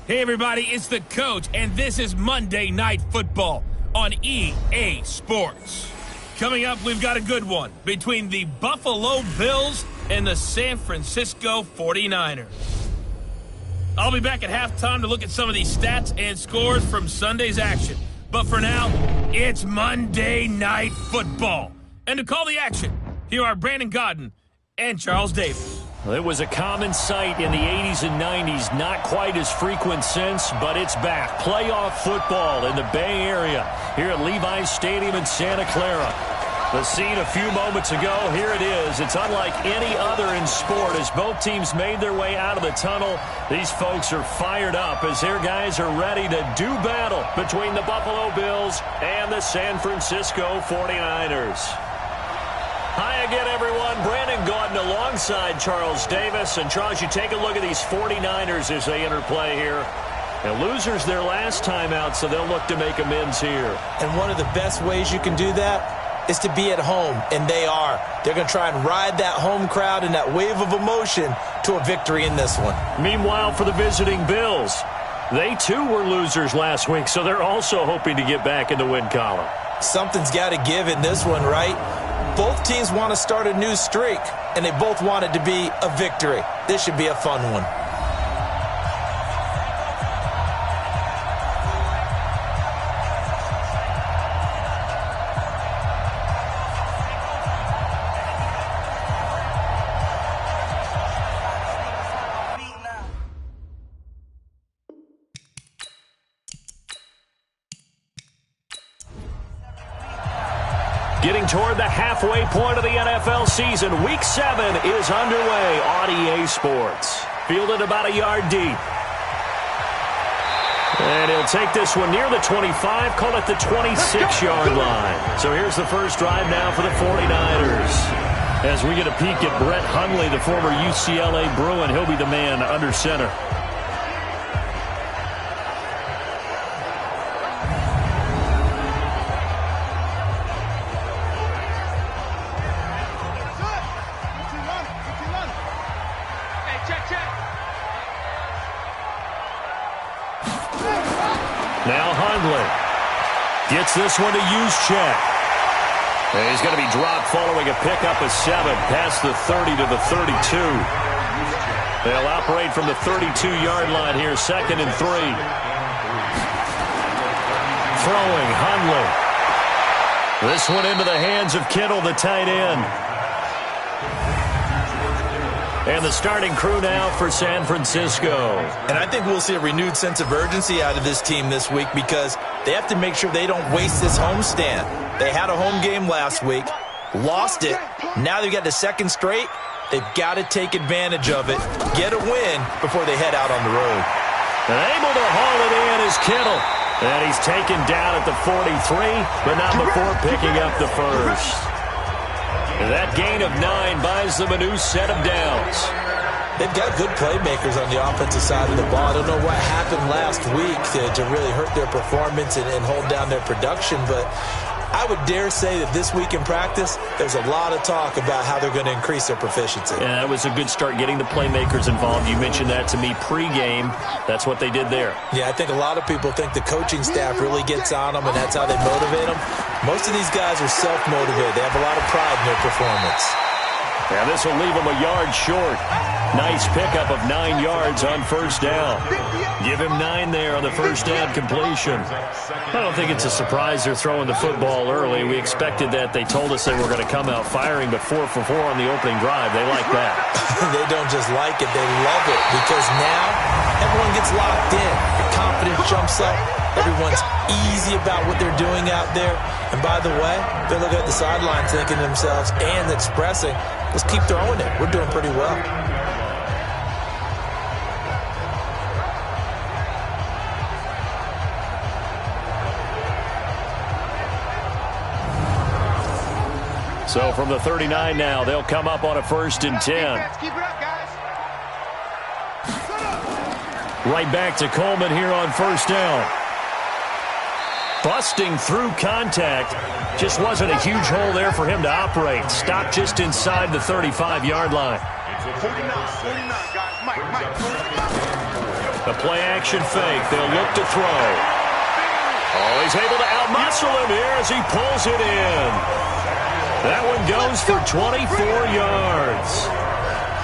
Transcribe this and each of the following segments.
Hey everybody, it's the coach, and this is Monday Night Football on EA Sports. Coming up, we've got a good one between the Buffalo Bills and the San Francisco 49ers. I'll be back at halftime to look at some of these stats and scores from Sunday's action. But for now, it's Monday Night Football. And to call the action, here are Brandon Godden and Charles Davis. It was a common sight in the 80s and 90s, not quite as frequent since, but it's back. Playoff football in the Bay Area here at Levi's Stadium in Santa Clara. The scene a few moments ago, here it is. It's unlike any other in sport as both teams made their way out of the tunnel. These folks are fired up as their guys are ready to do battle between the Buffalo Bills and the San Francisco 49ers. Hi again, everyone. Brandon Gaudin alongside Charles Davis. And, Charles, you take a look at these 49ers as they interplay here. And losers their last time out, so they'll look to make amends here. And one of the best ways you can do that is to be at home, and they are. They're going to try and ride that home crowd and that wave of emotion to a victory in this one. Meanwhile, for the visiting Bills, they too were losers last week, so they're also hoping to get back in the win column. Something's got to give in this one, right? Both teams want to start a new streak, and they both want it to be a victory. This should be a fun one. Getting toward the halfway point of the NFL season, Week 7 is underway on EA Sports. Fielded about a yard deep. And he'll take this one near the 25, call it the 26-yard line. So here's the first drive now for the 49ers. As we get a peek at Brett Hundley, the former UCLA Bruin, he'll be the man under center. Now Hundley gets this one to Juszczyk. And he's going to be dropped following a pickup of 7 past the 30 to the 32. They'll operate from the 32-yard line here, 2nd and 3. Throwing Hundley. This one into the hands of Kittle, the tight end. And the starting crew now for San Francisco. And I think we'll see a renewed sense of urgency out of this team this week because they have to make sure they don't waste this homestand. They had a home game last week, lost it. Now they've got the second straight. They've got to take advantage of it, get a win before they head out on the road. And able to haul it in is Kittle. And he's taken down at the 43, but not before picking up the first. And that gain of 9 buys them a new set of downs. They've got good playmakers on the offensive side of the ball. I don't know what happened last week to really hurt their performance and hold down their production, but I would dare say that this week in practice, there's a lot of talk about how they're going to increase their proficiency. Yeah, that was a good start getting the playmakers involved. You mentioned that to me pregame. That's what they did there. Yeah, I think a lot of people think the coaching staff really gets on them, and that's how they motivate them. Most of these guys are self-motivated. They have a lot of pride in their performance. Yeah, this will leave them a yard short. Nice pickup of 9 yards on first down. Give him 9 there on the first down completion. I don't think it's a surprise they're throwing the football early. We expected that. They told us they were going to come out firing, but 4 for 4 on the opening drive. They like that. They don't just like it. They love it because now everyone gets locked in. The confidence jumps up. Everyone's easy about what they're doing out there. And by the way, they're looking at the sideline thinking to themselves and expressing, let's keep throwing it. We're doing pretty well. So from the 39 now, they'll come up on a 1st and 10. Keep it up, guys. Right back to Coleman here on first down. Busting through contact. Just wasn't a huge hole there for him to operate. Stopped just inside the 35-yard line. 49, guys. Mike. A play-action fake. They'll look to throw. Oh, he's able to outmuscle him here as he pulls it in. That one goes for 24 yards.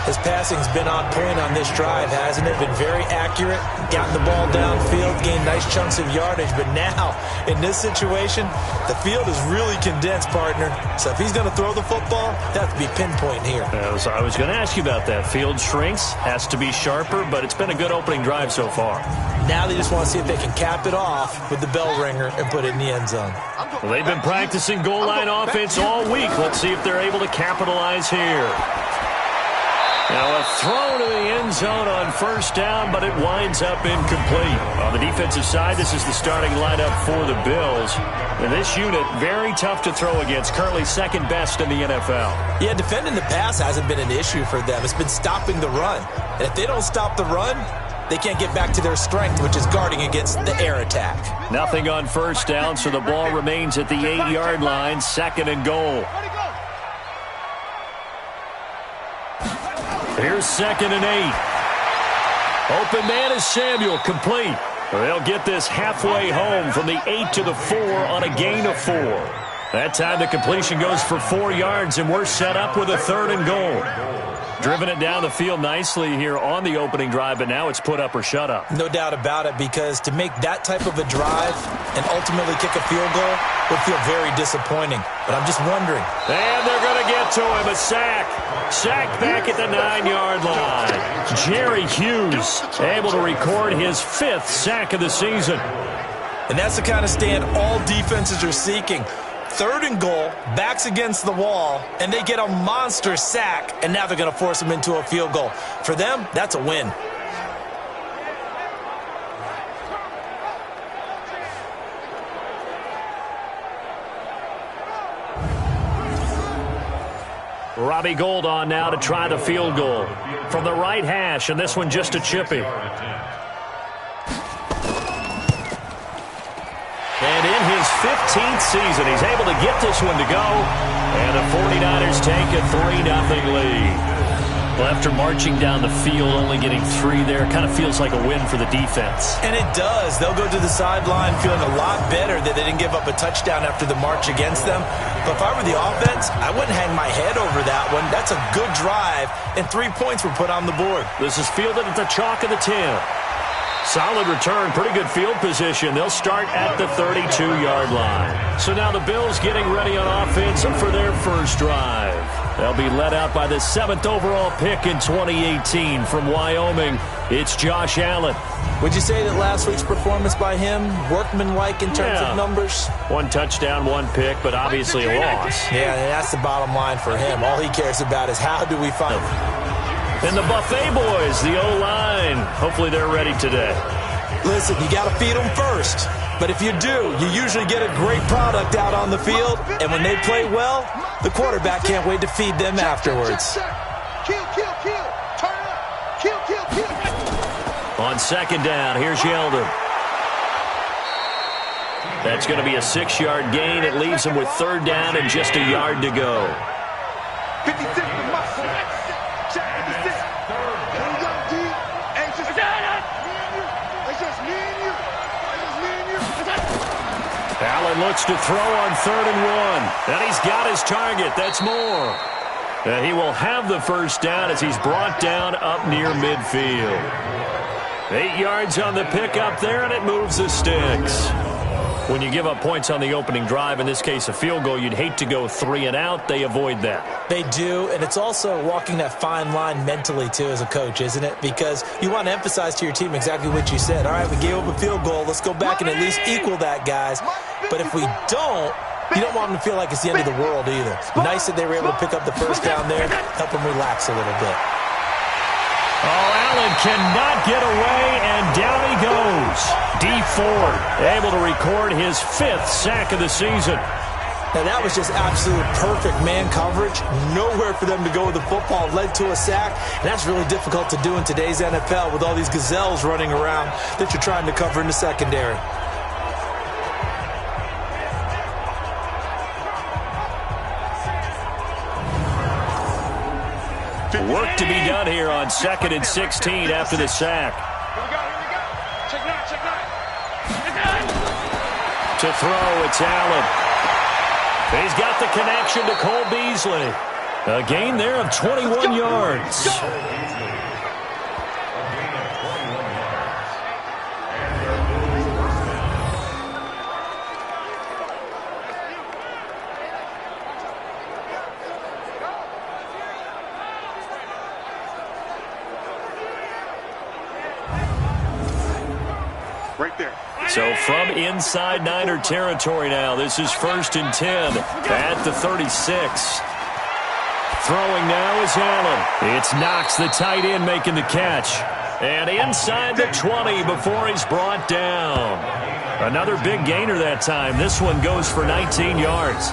His passing's been on point on this drive, hasn't it? Been very accurate, gotten the ball downfield, gained nice chunks of yardage. But now, in this situation, the field is really condensed, partner. So if he's going to throw the football, that has to be pinpoint here. I was going to ask you about that. Field shrinks, has to be sharper, but it's been a good opening drive so far. Now they just want to see if they can cap it off with the bell ringer and put it in the end zone. Well, they've been practicing goal line offense all week. Let's see if they're able to capitalize here. Now a throw to the end zone on first down, but it winds up incomplete. On the defensive side, this is the starting lineup for the Bills. And this unit, very tough to throw against, currently second best in the NFL. Yeah, defending the pass hasn't been an issue for them. It's been stopping the run. And if they don't stop the run, they can't get back to their strength, which is guarding against the air attack. Nothing on first down, so the ball remains at the 8-yard line, second and goal. Here's second and 8. Open man is Samuel, complete. They'll get this halfway home from the 8 to the 4 on a gain of 4. That time the completion goes for 4 yards, and we're set up with a third and goal. Driven it down the field nicely here on the opening drive, but now it's put up or shut up. No doubt about it, because to make that type of a drive and ultimately kick a field goal would feel very disappointing. But I'm just wondering. And they're going to get to him. A sack. Sacked back at the 9-yard line. Jerry Hughes able to record his 5th sack of the season. And that's the kind of stand all defenses are seeking. Third and goal, backs against the wall, and they get a monster sack, and now they're going to force them into a field goal. For them, that's a win. Robbie Gould on now to try the field goal from the right hash, and this one just a chippy. And in his 15th season, he's able to get this one to go. And the 49ers take a 3-0 lead. Well, after marching down the field, only getting 3 there, kind of feels like a win for the defense. And it does. They'll go to the sideline feeling a lot better that they didn't give up a touchdown after the march against them. But if I were the offense, I wouldn't hang my head over that one. That's a good drive, and 3 points were put on the board. This is fielded at the chalk of the 10. Solid return, pretty good field position. They'll start at the 32-yard line. So now the Bills getting ready on offense for their first drive. They'll be led out by the 7th overall pick in 2018 from Wyoming. It's Josh Allen. Would you say that last week's performance by him, workmanlike in terms of numbers? 1 touchdown, 1 pick, but obviously a loss. Yeah, and that's the bottom line for him. All he cares about is how do we find him. And the Buffet boys, the O-line, hopefully they're ready today. Listen, you got to feed them first. But if you do, you usually get a great product out on the field. And when they play well, the quarterback can't wait to feed them afterwards. On second down, here's Yeldon. That's going to be a 6-yard gain. It leaves him with third down and just a yard to go. 56. Allen looks to throw on 3rd and 1. And he's got his target. That's more. And he will have the first down as he's brought down up near midfield. 8 yards on the pickup there, and it moves the sticks. When you give up points on the opening drive, in this case a field goal, you'd hate to go 3 and out. They avoid that. They do, and it's also walking that fine line mentally, too, as a coach, isn't it? Because you want to emphasize to your team exactly what you said. All right, we gave up a field goal. Let's go back and at least equal that, guys. But if we don't, you don't want them to feel like it's the end of the world either. Nice that they were able to pick up the first down there, help them relax a little bit. Oh, Allen cannot get away, and down he goes. Dee Ford able to record his 5th sack of the season. Now, that was just absolute perfect man coverage. Nowhere for them to go with the football. Led to a sack, and that's really difficult to do in today's NFL with all these gazelles running around that you're trying to cover in the secondary. Work to be done here on 2nd and 16 after the sack. To throw, it's Allen. He's got the connection to Cole Beasley. A gain there of 21 yards. Right there. So from inside Niner territory now, this is 1st and 10 at the 36. Throwing now is Allen. It's Knox, the tight end, making the catch. And inside the 20 before he's brought down. Another big gainer that time. This one goes for 19 yards.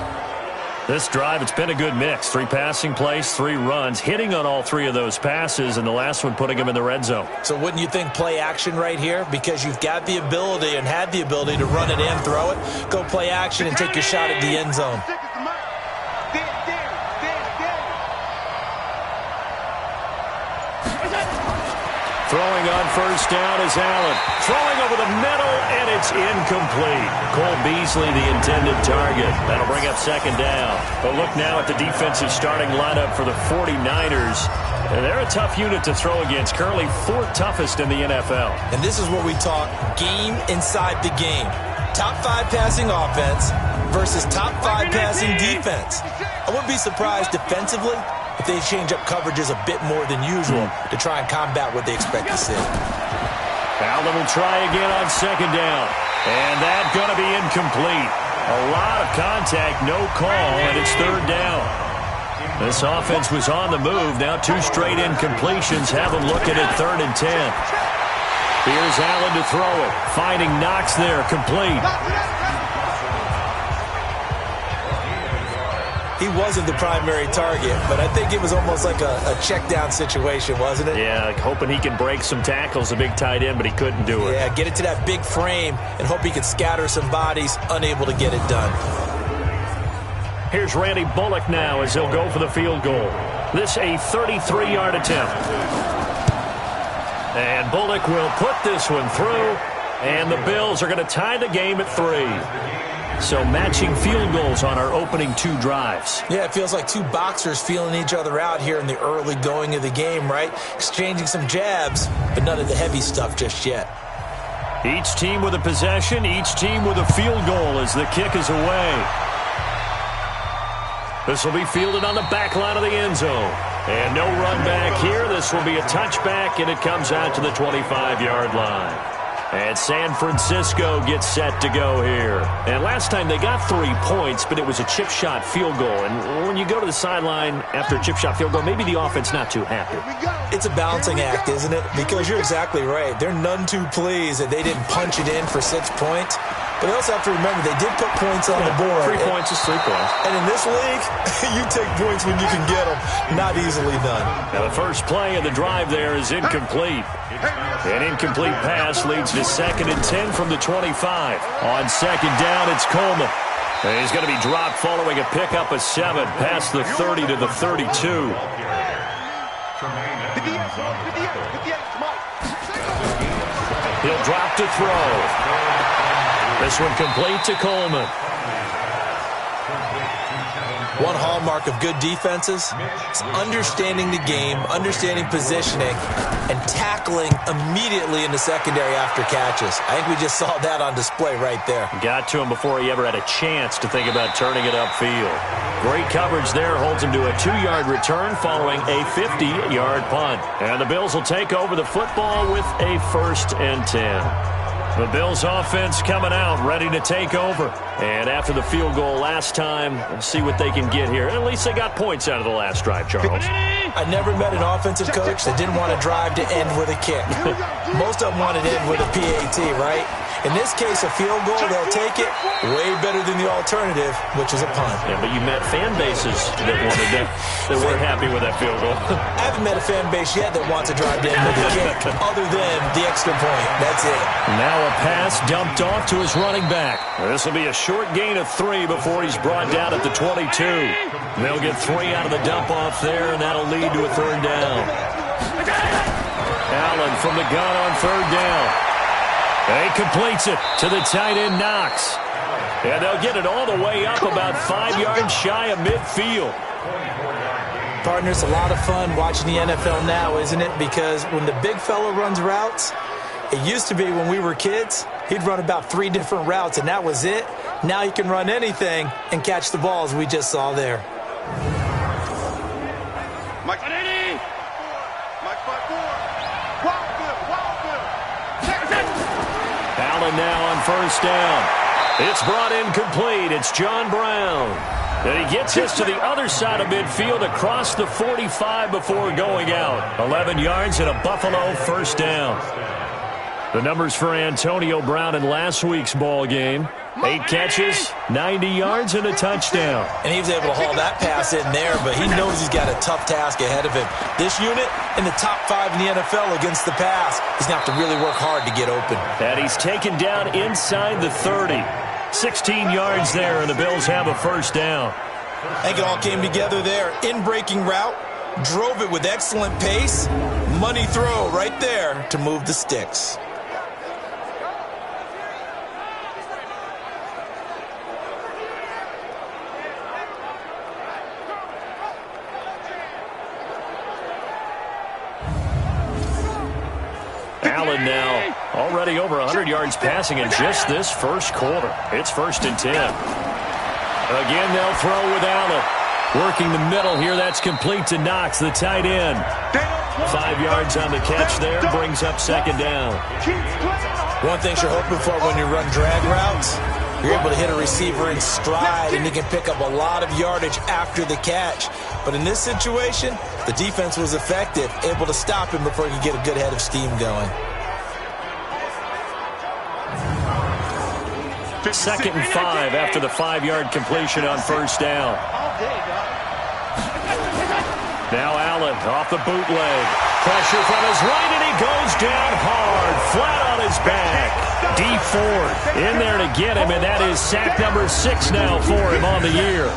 This drive, it's been a good mix. 3 passing plays, 3 runs, hitting on all 3 of those passes, and the last one putting him in the red zone. So wouldn't you think play action right here? Because you've got the ability and had the ability to run it in, throw it, go play action, and take your shot at the end zone. Throwing on 1st down is Allen. Throwing over the middle, and it's incomplete. Cole Beasley, the intended target. That'll bring up 2nd down. A look now at the defensive starting lineup for the 49ers. And they're a tough unit to throw against, currently 4th toughest in the NFL. And this is where we talk game inside the game. Top 5 passing offense versus top 5 passing defense. I wouldn't be surprised defensively if they change up coverages a bit more than usual to try and combat what they expect to see. Allen will try again on 2nd down. And that's going to be incomplete. A lot of contact, no call, and it's 3rd down. This offense was on the move. Now 2 straight incompletions have them looking at 3rd and 10. Here's Allen to throw it. Finding Knox there, complete. He wasn't the primary target, but I think it was almost like a check down situation, wasn't it? Yeah, hoping he can break some tackles, a big tight end, but he couldn't do it. Yeah, get it to that big frame and hope he could scatter some bodies, unable to get it done. Here's Randy Bullock now as he'll go for the field goal. This a 33-yard attempt. And Bullock will put this one through, and the Bills are going to tie the game at 3. So matching field goals on our opening 2 drives. Yeah, it feels like 2 boxers feeling each other out here in the early going of the game, right? Exchanging some jabs, but none of the heavy stuff just yet. Each team with a possession, each team with a field goal as the kick is away. This will be fielded on the back line of the end zone. And no run back here. This will be a touchback, and it comes out to the 25-yard line. And San Francisco gets set to go here. And last time they got 3 points, but it was a chip shot field goal. And when you go to the sideline after a chip shot field goal, maybe the offense not too happy. It's a balancing act, isn't it? Because you're exactly right. They're none too pleased that they didn't punch it in for 6 points. But they also have to remember they did put points on the board. 3 points is 3 points. And in this league, you take points when you can get them. Not easily done. Now the first play of the drive there is incomplete. An incomplete pass leads to 2nd and 10 from the 25. On 2nd down, it's Coleman. And he's going to be dropped following a pickup of 7 past the 30 to the 32. He'll drop to throw. This one complete to Coleman. One hallmark of good defenses is understanding the game, understanding positioning, and tackling immediately in the secondary after catches. I think we just saw that on display right there. Got to him before he ever had a chance to think about turning it upfield. Great coverage there, holds him to a 2-yard return following a 50-yard punt. And the Bills will take over the football with a 1st and 10. The Bills offense coming out, ready to take over. And after the field goal last time, we'll see what they can get here. At least they got points out of the last drive, Charles. I never met an offensive coach that didn't want to drive to end with a kick. Most of them want to end with a PAT, right? In this case, a field goal, they'll take it way better than the alternative, which is a punt. Yeah, but you met fan bases that wanted that weren't happy with that field goal. I haven't met a fan base yet that wants to drive to end with a kick other than the extra point. That's it. Now a pass dumped off to his running back. This will be a short gain of 3 before he's brought down at the 22. They'll get 3 out of the dump off there, and that'll lead to a 3rd down. Allen from the gun on 3rd down. He completes it to the tight end, Knox. And they'll get it all the way up about 5 yards shy of midfield. Partner, it's a lot of fun watching the NFL now, isn't it? Because when the big fella runs routes, it used to be when we were kids, he'd run about 3 different routes, and that was it. Now he can run anything and catch the ball, as we just saw there. Mike 80. Mike 5-4. Wildville. Allen now on first down. It's brought in complete. It's John Brown. And he gets this to the other side of midfield across the 45 before going out. 11 yards and a Buffalo first down. The numbers for Antonio Brown in last week's ball game. 8 catches, 90 yards, and a touchdown. And he was able to haul that pass in there, but he knows he's got a tough task ahead of him. This unit in the top 5 in the NFL against the pass. He's going to have to really work hard to get open. And he's taken down inside the 30. 16 yards there, and the Bills have a first down. I think it all came together there. In-breaking route, drove it with excellent pace. Money throw right there to move the sticks. Allen now already over 100 yards passing in just this first quarter. It's 1st and 10. Again, they'll throw with Allen. Working the middle here, that's complete to Knox, the tight end. 5 yards on the catch there, brings up 2nd down. One thing you're hoping for when you run drag routes, you're able to hit a receiver in stride, and he can pick up a lot of yardage after the catch. But in this situation, the defense was effective, able to stop him before he could get a good head of steam going. 2nd and 5 after the 5-yard completion on first down. Now Allen off the bootleg. Pressure from his right, and he goes down hard, flat on his back. D Ford in there to get him, and that is sack number 6 now for him on the year.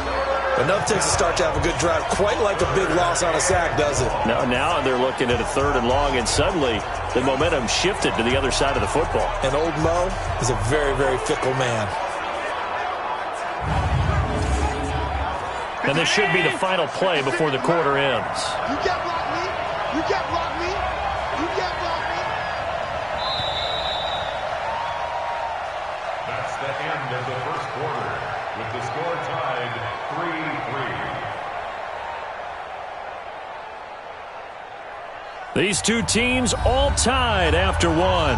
Enough takes a start to have a good drive, quite like a big loss on a sack, does it? Now they're looking at a 3rd and long, and suddenly the momentum shifted to the other side of the football. And old Mo is a very, very fickle man. And this should be the final play before the quarter ends. You can't block me. You can't block me. You can't block me. That's the end of the first quarter, with the score tied 3-3. These two teams all tied after one.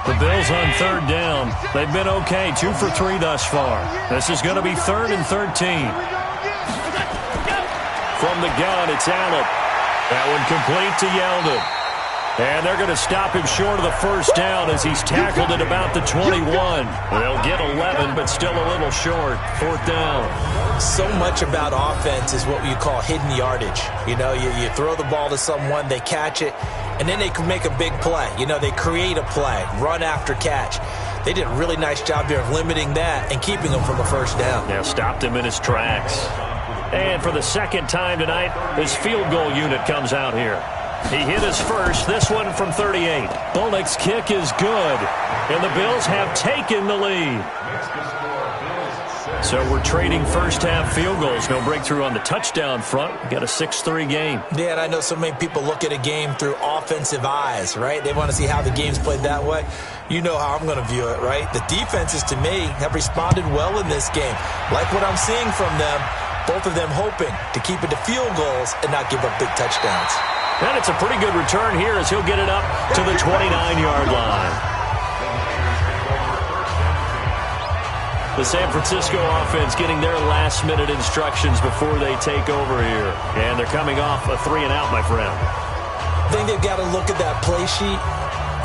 The Bills on 3rd down. They've been okay, 2 for 3 thus far. This is going to be 3rd and 13. From the gun, it's Allen. That one complete to Yeldon. And they're going to stop him short of the first down as he's tackled at about the 21. They'll get 11, but still a little short. 4th down. So much about offense is what you call hidden yardage. You know, you throw the ball to someone, they catch it, and then they can make a big play. You know, they create a play, run after catch. They did a really nice job here of limiting that and keeping him from a first down. Yeah, stopped him in his tracks. And for the 2nd time tonight, his field goal unit comes out here. He hit his first, this one from 38. Bullock's kick is good, and the Bills have taken the lead. So we're trading first-half field goals. No breakthrough on the touchdown front. We got a 6-3 game. Yeah, and I know so many people look at a game through offensive eyes, right? They want to see how the game's played that way. You know how I'm going to view it, right? The defenses, to me, have responded well in this game. Like what I'm seeing from them, both of them hoping to keep it to field goals and not give up big touchdowns. And it's a pretty good return here as he'll get it up to the 29-yard line. The San Francisco offense getting their last-minute instructions before they take over here. And they're coming off a 3-and-out, my friend. I think they've got to look at that play sheet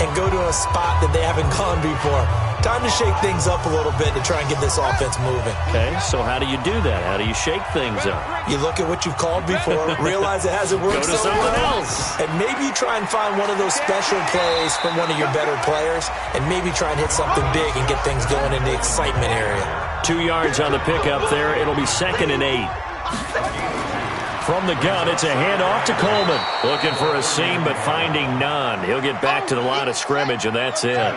and go to a spot that they haven't gone before. Time to shake things up a little bit to try and get this offense moving. Okay, so how do you do that? How do you shake things up? You look at what you've called before, realize it hasn't worked Go to something else. And maybe try and find one of those special plays from one of your better players, and maybe try and hit something big and get things going in the excitement area. 2 yards on the pickup there. It'll be 2nd and 8. From the gun, it's a handoff to Coleman. Looking for a seam, but finding none. He'll get back to the line of scrimmage, and that's it.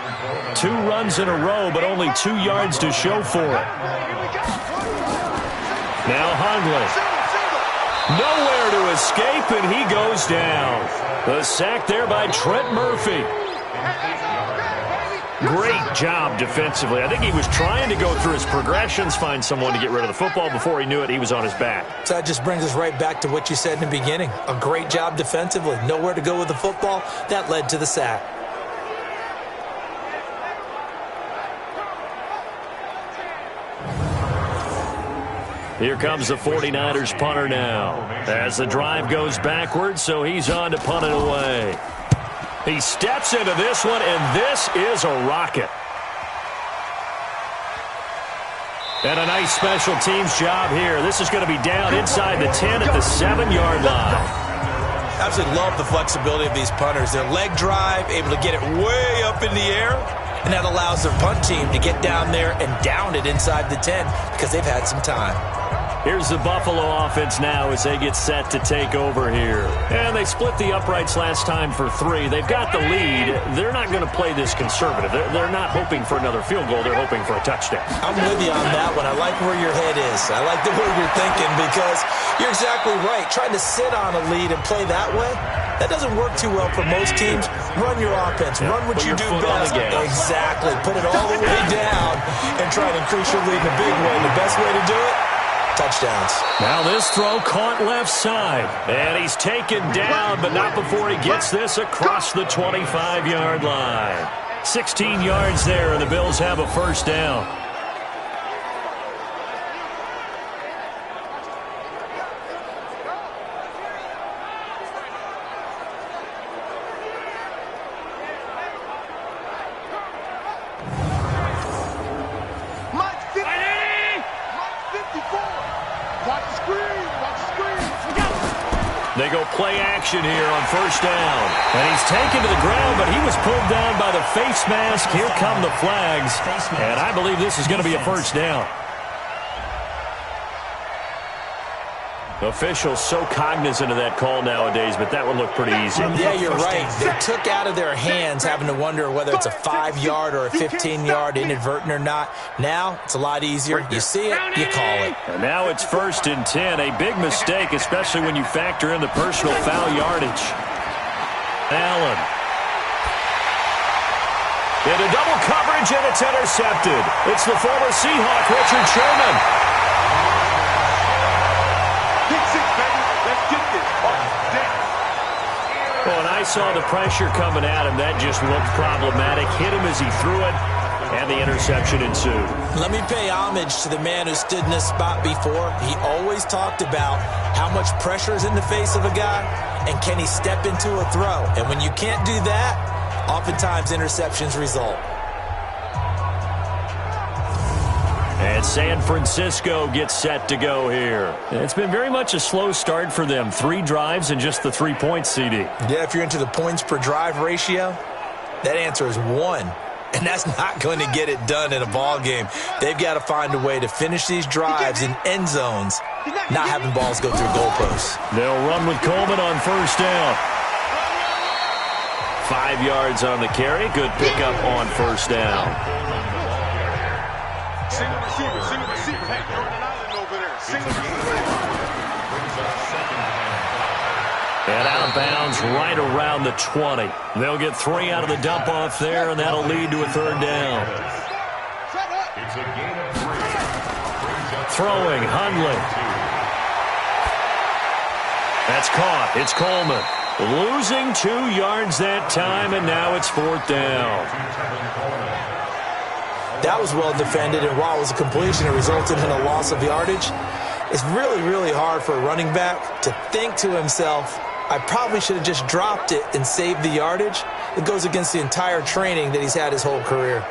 2 runs in a row, but only 2 yards to show for it. Now Hundley. Nowhere to escape, and he goes down. The sack there by Trent Murphy. Great job defensively. I think he was trying to go through his progressions, find someone to get rid of the football. Before he knew it, he was on his back. So that just brings us right back to what you said in the beginning. A great job defensively. Nowhere to go with the football. That led to the sack. Here comes the 49ers punter now. As the drive goes backwards, so he's on to punt it away. He steps into this one, and this is a rocket. And a nice special teams job here. This is going to be down inside the 10 at the 7-yard line. Absolutely love the flexibility of these punters. Their leg drive, able to get it way up in the air, and that allows their punt team to get down there and down it inside the 10 because they've had some time. Here's the Buffalo offense now as they get set to take over here. And they split the uprights last time for 3. They've got the lead. They're not going to play this conservative. They're not hoping for another field goal. They're hoping for a touchdown. I'm with you on that one. I like where your head is. I like the way you're thinking because you're exactly right. Trying to sit on a lead and play that way, that doesn't work too well for most teams. Run your offense. Run what you do best. Exactly. Put it all the way down and try to increase your lead in a big way. The best way to do it, touchdowns. Now this throw caught left side. And he's taken down, but not before he gets this across the 25-yard line. 16 yards there, and the Bills have a first down. They go play action here on first down. And he's taken to the ground, but he was pulled down by the face mask. Here come the flags. And I believe this is going to be a first down. Officials so cognizant of that call nowadays, but that would look pretty easy. Yeah, you're right. They took out of their hands having to wonder whether it's a 5-yard or a 15-yard inadvertent or not. Now, it's a lot easier. You see it, you call it. And now it's 1st and 10. A big mistake, especially when you factor in the personal foul yardage. Allen. Into double coverage, and it's intercepted. It's the former Seahawk, Richard Sherman. Well, and I saw the pressure coming at him. That just looked problematic. Hit him as he threw it, and the interception ensued. Let me pay homage to the man who stood in this spot before. He always talked about how much pressure is in the face of a guy, and can he step into a throw. And when you can't do that, oftentimes interceptions result. And San Francisco gets set to go here. It's been very much a slow start for them. 3 drives and just the 3 points, CD. Yeah, if you're into the points per drive ratio, that answer is 1. And that's not going to get it done in a ball game. They've got to find a way to finish these drives in end zones, not having balls go through goalposts. They'll run with Coleman on first down. 5 yards on the carry. Good pickup on first down. Single receiver. Hey, you're on an island over there. Single receiver. And out of bounds right around the 20. They'll get 3 out of the dump-off there, and that'll lead to a 3rd down. Throwing, Hundley. That's caught. It's Coleman. Losing 2 yards that time, and now it's 4th down. That was well defended, and while it was a completion, it resulted in a loss of yardage. It's really, really hard for a running back to think to himself, I probably should have just dropped it and saved the yardage. It goes against the entire training that he's had his whole career.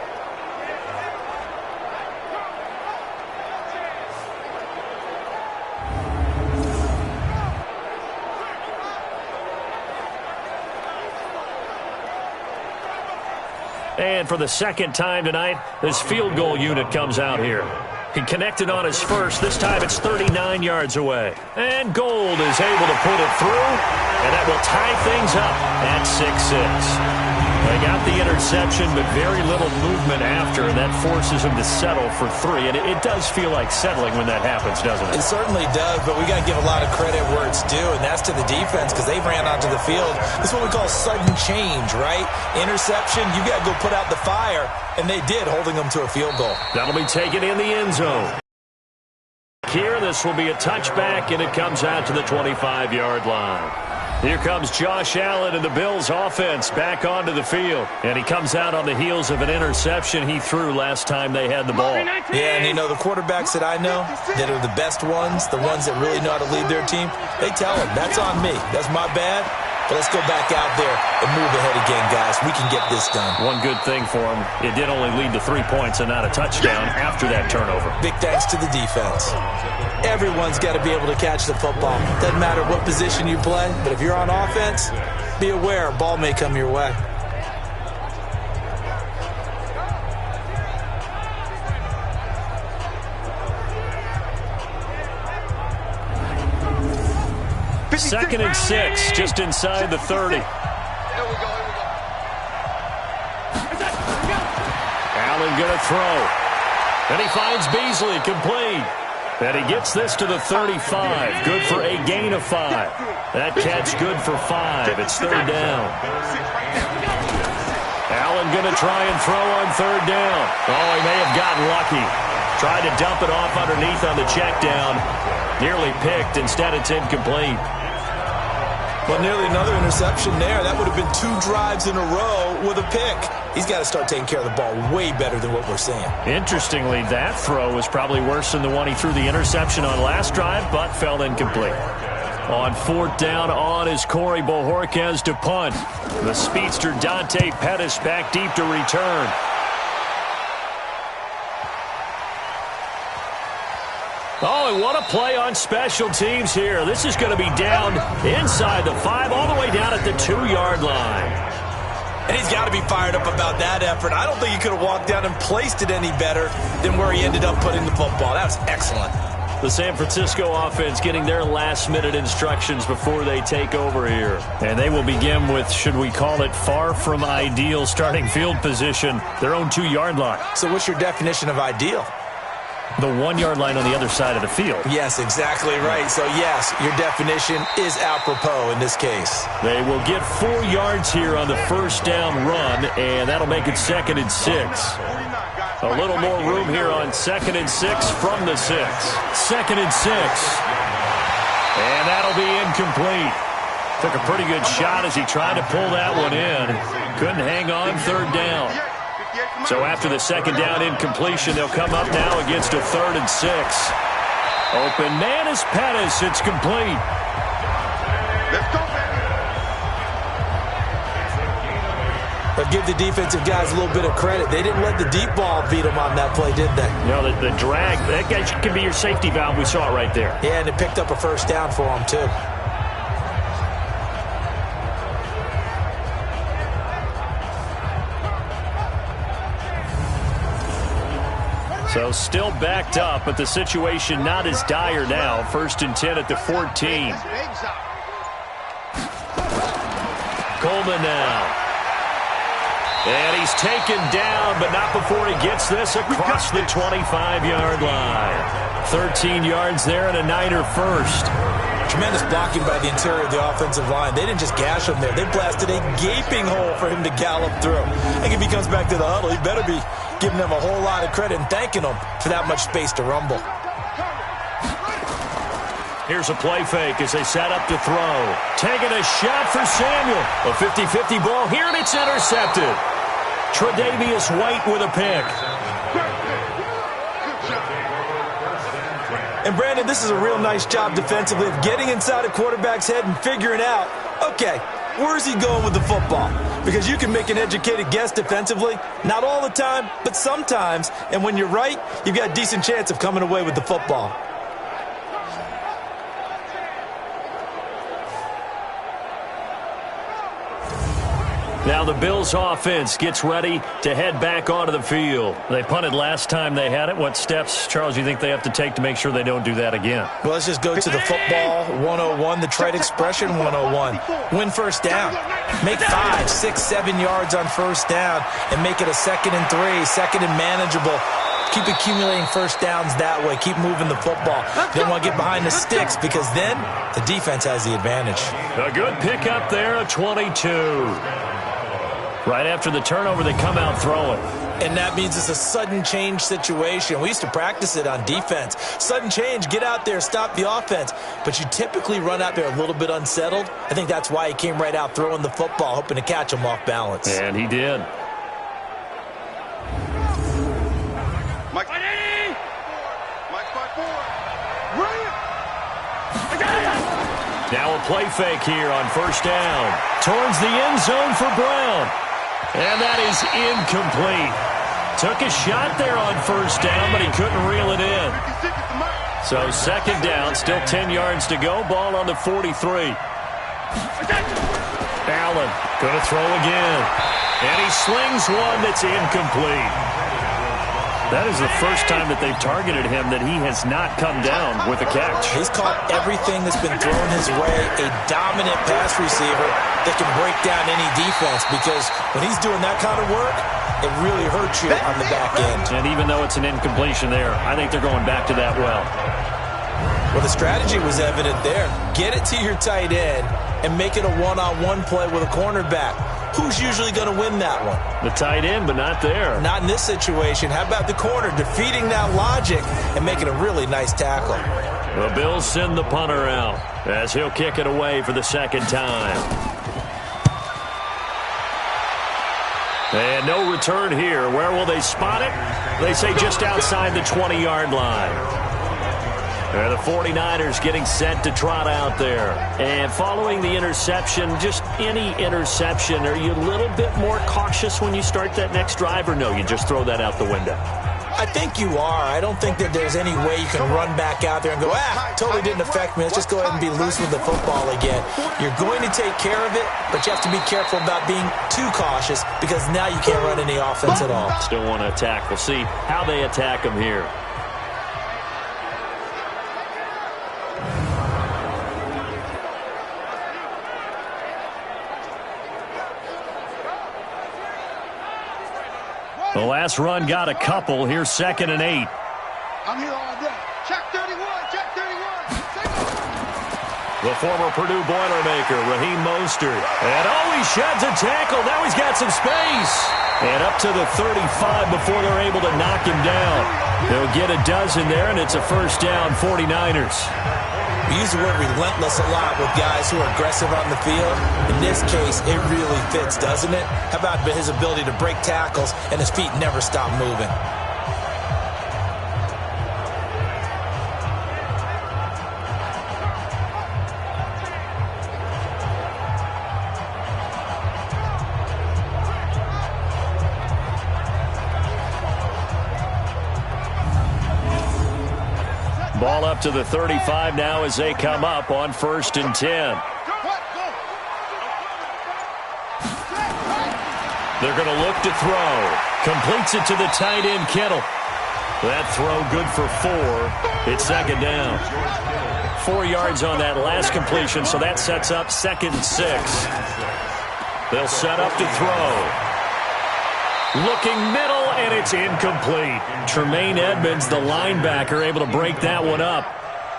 And for the second time tonight, this field goal unit comes out here. He connected on his first. This time it's 39 yards away. And Gold is able to put it through, and that will tie things up at 6-6. They got the interception, but very little movement after, and that forces him to settle for 3. And it does feel like settling when that happens, doesn't it? It certainly does, but we got to give a lot of credit where it's due, and that's to the defense because they ran onto the field. This is what we call sudden change, right? Interception, you got to go put out the fire, and they did, holding them to a field goal. That'll be taken in the end zone. Here, this will be a touchback, and it comes out to the 25-yard line. Here comes Josh Allen and the Bills offense back onto the field. And he comes out on the heels of an interception he threw last time they had the ball. Yeah, and the quarterbacks that I know that are the best ones, the ones that really know how to lead their team, they tell them, that's on me. That's my bad. But let's go back out there and move ahead again, guys. We can get this done. One good thing for him, it did only lead to 3 points and not a touchdown after that turnover. Big thanks to the defense. Everyone's got to be able to catch the football. Doesn't matter what position you play, but if you're on offense, be aware a ball may come your way. Second and 6, just inside the 30. Allen going to throw. And he finds Beasley, complete. And he gets this to the 35. Good for a gain of 5. That catch good for 5. It's third down. Allen going to try and throw on third down. Oh, he may have gotten lucky. Tried to dump it off underneath on the check down. Nearly picked. Instead, it's incomplete. Well, nearly another interception there. That would have been 2 drives in a row with a pick. He's got to start taking care of the ball way better than what we're seeing. Interestingly, that throw was probably worse than the one he threw the interception on last drive, but fell incomplete. On fourth down on is Corey Bojorquez to punt. The speedster Dante Pettis back deep to return. Oh, and what a play on special teams here. This is going to be down inside the 5, all the way down at the 2-yard line. And he's got to be fired up about that effort. I don't think he could have walked down and placed it any better than where he ended up putting the football. That was excellent. The San Francisco offense getting their last-minute instructions before they take over here. And they will begin with, should we call it, far from ideal starting field position, their own 2-yard line. So what's your definition of ideal? The 1-yard line on the other side of the field. Yes, exactly right. So, yes, your definition is apropos in this case. They will get 4 yards here on the first down run, and that'll make it 2nd and 6. A little more room here on 2nd and 6 from the 6. 2nd and 6. And that'll be incomplete. Took a pretty good shot as he tried to pull that one in. Couldn't hang on third down. So after the second down incompletion, they'll come up now against a 3rd and 6. Open man is Pettis. It's complete. But give the defensive guys a little bit of credit. They didn't let the deep ball beat them on that play, did they? No, the drag, that guy can be your safety valve. We saw it right there. Yeah, and it picked up a first down for them, too. So still backed up, but the situation not as dire now. 1st and 10 at the 14. Coleman now. And he's taken down, but not before he gets this across the 25-yard line. 13 yards there and a Niner first. Tremendous blocking by the interior of the offensive line. They didn't just gash him there. They blasted a gaping hole for him to gallop through. I think if he comes back to the huddle, he better be giving them a whole lot of credit and thanking them for that much space to rumble. Here's a play fake as they set up to throw. Taking a shot for Samuel. A 50-50 ball here, and it's intercepted. Tre'Davious White with a pick. And, Brandon, this is a real nice job defensively of getting inside a quarterback's head and figuring out, okay, where's he going with the football? Because you can make an educated guess defensively. Not all the time, but sometimes. And when you're right, you've got a decent chance of coming away with the football. Now the Bills offense gets ready to head back onto the field. They punted last time they had it. What steps, Charles, do you think they have to take to make sure they don't do that again? Well, let's just go to the football 101, the trade expression 101. Win first down. Make 5, 6, 7 yards on first down and make it a 2nd and 3, 2nd and manageable. Keep accumulating first downs that way. Keep moving the football. You don't want to get behind the sticks because then the defense has the advantage. A good pickup there, a 22. Right after the turnover, they come out throwing. And that means it's a sudden change situation. We used to practice it on defense. Sudden change, get out there, stop the offense. But you typically run out there a little bit unsettled. I think that's why he came right out throwing the football, hoping to catch him off balance. And he did. Mike. Mike 5-4. Now a play fake here on first down. Towards the end zone for Brown. And that is incomplete. Took a shot there on first down, but he couldn't reel it in. So 2nd down, still 10 yards to go. Ball on the 43. Allen going to throw again. And he slings one that's incomplete. That is the first time that they've targeted him that he has not come down with a catch. He's caught everything that's been thrown his way. A dominant pass receiver that can break down any defense because when he's doing that kind of work, it really hurts you on the back end. And even though it's an incompletion there, I think they're going back to that well. Well, the strategy was evident there. Get it to your tight end and make it a one-on-one play with a cornerback. Who's usually going to win that one? The tight end, but not there. Not in this situation. How about the corner defeating that logic and making a really nice tackle? The Bills send the punter out as he'll kick it away for the 2nd time. And no return here. Where will they spot it? They say just outside the 20-yard line. The 49ers getting set to trot out there. And following the interception, just any interception, are you a little bit more cautious when you start that next drive, or no, you just throw that out the window? I think you are. I don't think that there's any way you can run back out there and go, totally didn't affect me. Let's just go ahead and be loose with the football again. You're going to take care of it, but you have to be careful about being too cautious because now you can't run any offense at all. Still want to attack. We'll see how they attack him here. The last run got a couple. Here's 2nd and 8. I'm here all day. Check 31, check 31. The former Purdue Boilermaker, Raheem Mostert. And he sheds a tackle. Now he's got some space. And up to the 35 before they're able to knock him down. They'll get a dozen there, and it's a first down, 49ers. We use the word relentless a lot with guys who are aggressive on the field. In this case, it really fits, doesn't it? How about his ability to break tackles and his feet never stop moving? Ball up to the 35 now as they come up on 1st and 10. They're going to look to throw. Completes it to the tight end, Kittle. That throw good for 4. It's 2nd down. 4 yards on that last completion, so that sets up 2nd and 6. They'll set up to throw. Looking middle, and it's incomplete. Tremaine Edmonds, the linebacker, able to break that one up.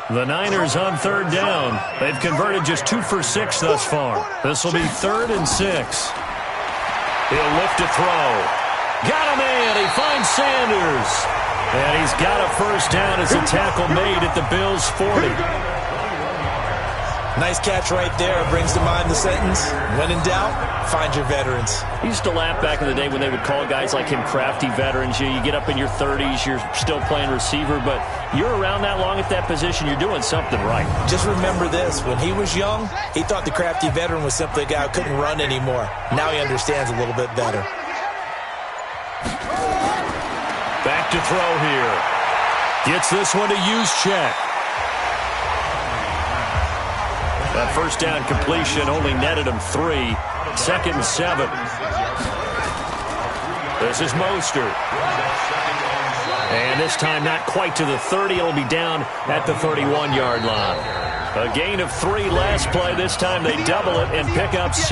The Niners on 3rd down. They've converted just 2 for 6 thus far. This will be 3rd and 6. He'll look to throw. Got a man. He finds Sanders. And he's got a first down as a tackle made at the Bills' 40. Nice catch right there. Brings to mind the sentence, when in doubt, find your veterans. I used to laugh back in the day when they would call guys like him crafty veterans. You get up in your 30s, you're still playing receiver, but you're around that long at that position, you're doing something right. Just remember this. When he was young, he thought the crafty veteran was simply a guy who couldn't run anymore. Now he understands a little bit better. Back to throw here. Gets this one to use check. That first down completion only netted him 3. 2nd and 7. This is Mostert. And this time not quite to the 30. It'll be down at the 31-yard line. A gain of 3 last play. This time they double it and pick up 6.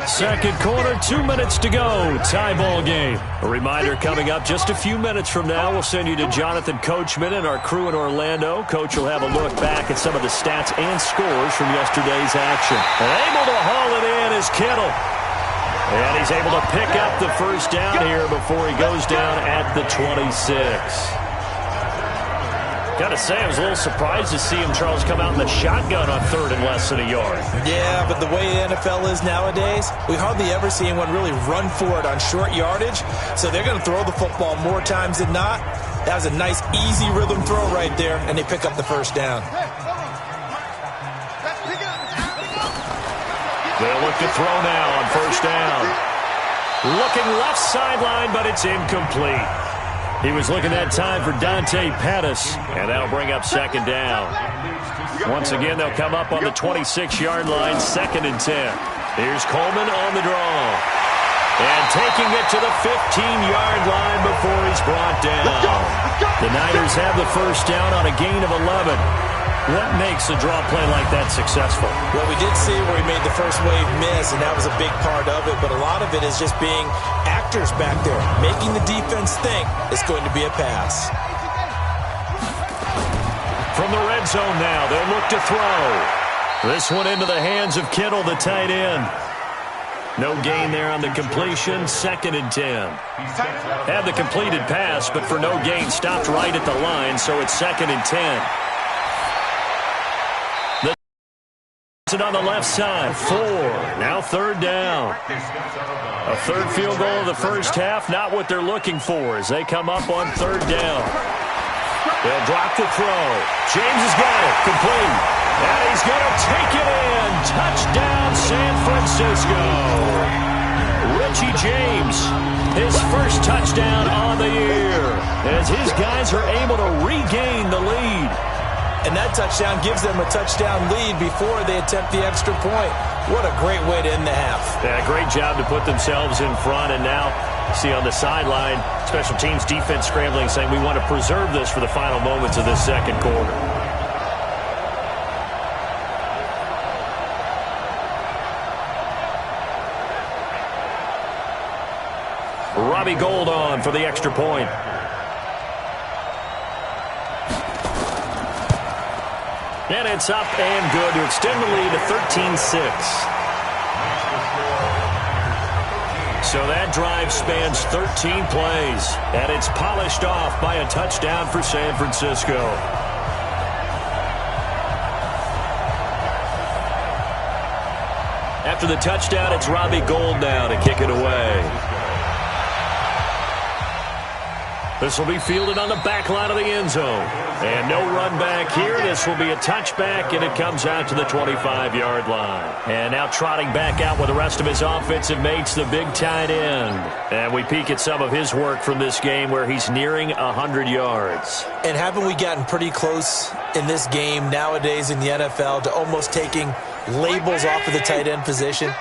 Second quarter, 2 minutes to go. Tie ball game. A reminder coming up just a few minutes from now. We'll send you to Jonathan Coachman and our crew in Orlando. Coach will have a look back at some of the stats and scores from yesterday's action. And able to haul it in is Kittle. And he's able to pick up the first down here before he goes down at the 26. Got to say, I was a little surprised to see him, Charles, come out in the shotgun on 3rd and less than a yard. Yeah, but the way the NFL is nowadays, we hardly ever see anyone really run for it on short yardage. So they're going to throw the football more times than not. That was a nice, easy rhythm throw right there, and they pick up the first down. They'll look to throw now on first down. Looking left sideline, but it's incomplete. He was looking that time for Dante Pettis, and that'll bring up 2nd down. Once again, they'll come up on the 26-yard line, 2nd and 10. Here's Coleman on the draw. And taking it to the 15-yard line before he's brought down. The Niners have the first down on a gain of 11. What makes a draw play like that successful? Well, we did see where he made the first wave miss, and that was a big part of it. But a lot of it is just being actors back there, making the defense think it's going to be a pass. From the red zone now, they'll look to throw. This one into the hands of Kittle, the tight end. No gain there on the completion, 2nd and 10. Had the completed pass, but for no gain, stopped right at the line, so it's 2nd and 10. On the left side, 4. Now 3rd down. A 3rd field goal of the first half, not what they're looking for as they come up on 3rd down. They'll drop the throw. James has got it, complete. And he's going to take it in. Touchdown, San Francisco. Richie James, his first touchdown on the year as his guys are able to regain the lead. And that touchdown gives them a touchdown lead before they attempt the extra point. What a great way to end the half. Yeah, great job to put themselves in front. And now, see on the sideline, special teams defense scrambling, saying we want to preserve this for the final moments of this second quarter. Robbie Gould on for the extra point. And it's up and good to extend the lead to 13-6. So that drive spans 13 plays, and it's polished off by a touchdown for San Francisco. After the touchdown, it's Robbie Gould now to kick it away. This will be fielded on the back line of the end zone. And no run back here. This will be a touchback, and it comes out to the 25-yard line. And now trotting back out with the rest of his offensive mates, the big tight end. And we peek at some of his work from this game where he's nearing 100 yards. And haven't we gotten pretty close in this game nowadays in the NFL to almost taking labels off of the tight end position?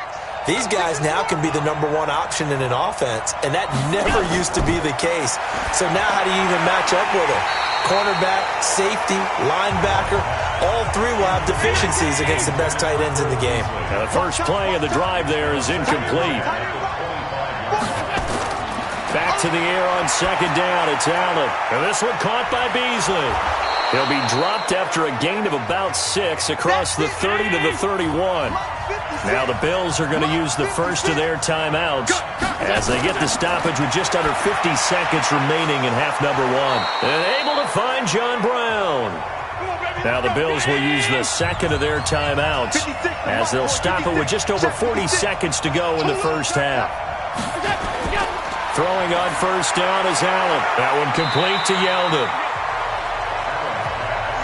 These guys now can be the #1 option in an offense, and that never used to be the case. So now how do you even match up with them? Cornerback, safety, linebacker, all three will have deficiencies against the best tight ends in the game. Now the first play of the drive there is incomplete. Back to the air on 2nd down. It's Allen. And this one caught by Beasley. He'll be dropped after a gain of about 6 across the 30 to the 31. Now the Bills are going to use the first of their timeouts as they get the stoppage with just under 50 seconds remaining in half number 1. And able to find John Brown. Now the Bills will use the second of their timeouts as they'll stop it with just over 40 seconds to go in the first half. Throwing on first down is Allen. That one complete to Yeldon.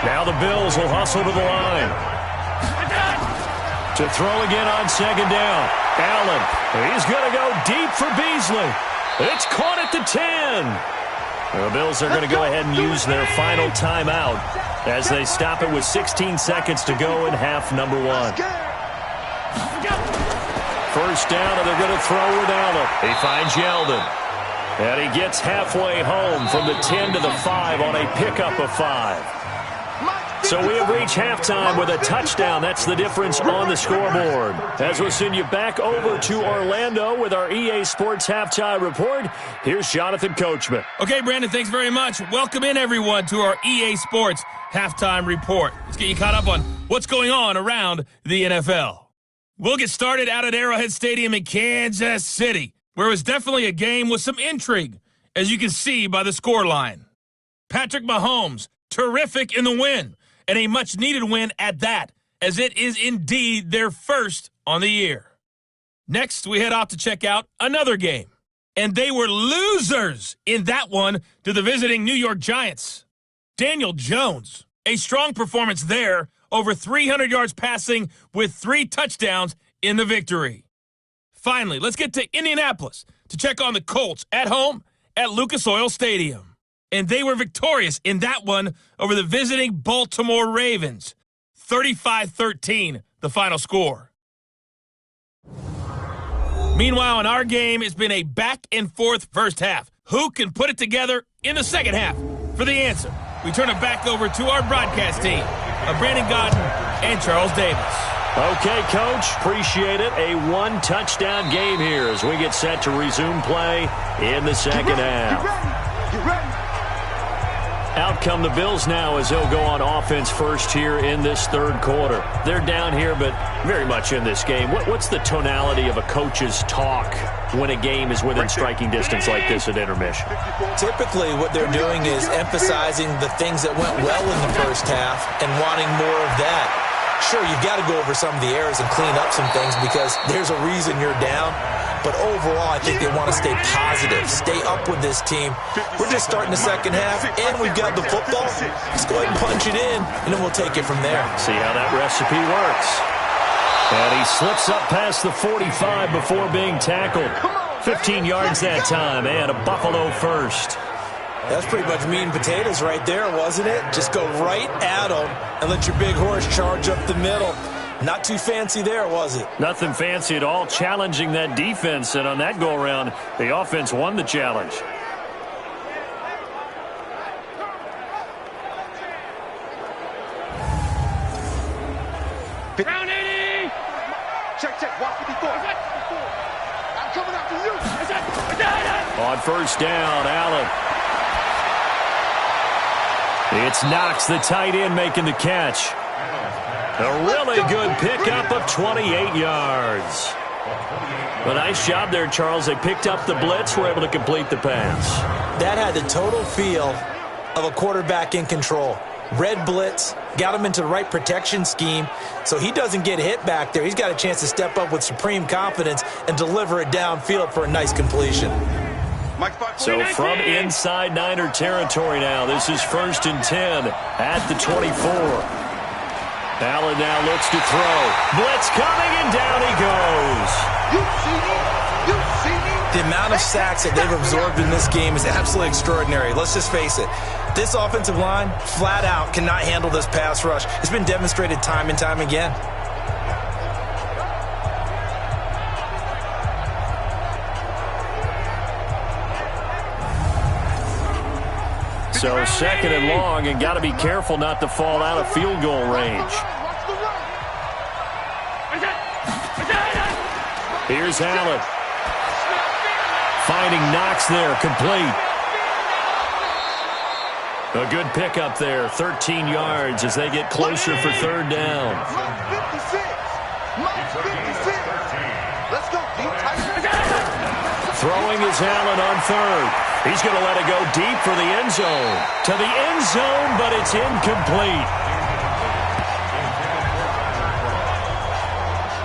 Now the Bills will hustle to the line. To throw again on 2nd down. Allen, he's going to go deep for Beasley. It's caught at the 10. The Bills are going to go ahead and use their final timeout as they stop it with 16 seconds to go in half number 1. first down, and they're going to throw with Allen. He finds Yeldon. And he gets halfway home from the 10 to the 5 on a pickup of 5. So we have reached halftime with a touchdown. That's the difference on the scoreboard. As we'll send you back over to Orlando with our EA Sports Halftime Report, here's Jonathan Coachman. Okay, Brandon, thanks very much. Welcome in, everyone, to our EA Sports Halftime Report. Let's get you caught up on what's going on around the NFL. We'll get started out at Arrowhead Stadium in Kansas City, where it was definitely a game with some intrigue, as you can see by the scoreline. Patrick Mahomes, terrific in the win. And a much-needed win at that, as it is indeed their first on the year. Next, we head off to check out another game. And they were losers in that one to the visiting New York Giants. Daniel Jones, a strong performance there, over 300 yards passing with 3 touchdowns in the victory. Finally, let's get to Indianapolis to check on the Colts at home at Lucas Oil Stadium. And they were victorious in that one over the visiting Baltimore Ravens. 35-13, the final score. Meanwhile, in our game, it's been a back-and-forth first half. Who can put it together in the second half? For the answer, we turn it back over to our broadcast team of Brandon Godden and Charles Davis. Okay, Coach, appreciate it. A one-touchdown game here as we get set to resume play in the second half. Get ready. Out come the Bills now as they'll go on offense first here in this third quarter. They're down here, but very much in this game. What's the tonality of a coach's talk when a game is within striking distance like this at intermission? Typically, what they're doing is emphasizing the things that went well in the first half and wanting more of that. Sure, you've got to go over some of the errors and clean up some things because there's a reason you're down. But overall, I think they want to stay positive, stay up with this team. We're just starting the second half, and we've got the football. Let's go ahead and punch it in, and then we'll take it from there. See how that recipe works. And he slips up past the 45 before being tackled. 15 yards that time, and a Buffalo first. That's pretty much meat and potatoes right there, wasn't it? Just go right at them and let your big horse charge up the middle. Not too fancy there, was it? Nothing fancy at all, challenging that defense, and on that go-around, the offense won the challenge. Round 80! Check, 154. I'm coming after you. On first down, Allen. It's Knox, the tight end, making the catch. A really good pickup of 28 yards. A nice job there, Charles. They picked up the blitz, were able to complete the pass. That had the total feel of a quarterback in control. Red blitz, got him into the right protection scheme, so he doesn't get hit back there. He's got a chance to step up with supreme confidence and deliver it downfield for a nice completion. So from inside Niner territory now, this is 1st and 10 at the 24. Allen now looks to throw. Blitz coming, and down he goes. You see me? The amount of sacks that they've absorbed in this game is absolutely extraordinary. Let's just face it. This offensive line, flat out, cannot handle this pass rush. It's been demonstrated time and time again. So 2nd and long, and got to be careful not to fall out of field goal range. Here's Allen. Finding Knox there, complete. A good pickup there, 13 yards as they get closer for third down. Let's go, Throwing is Allen on third. He's going to let it go deep for the end zone. To the end zone, but it's incomplete.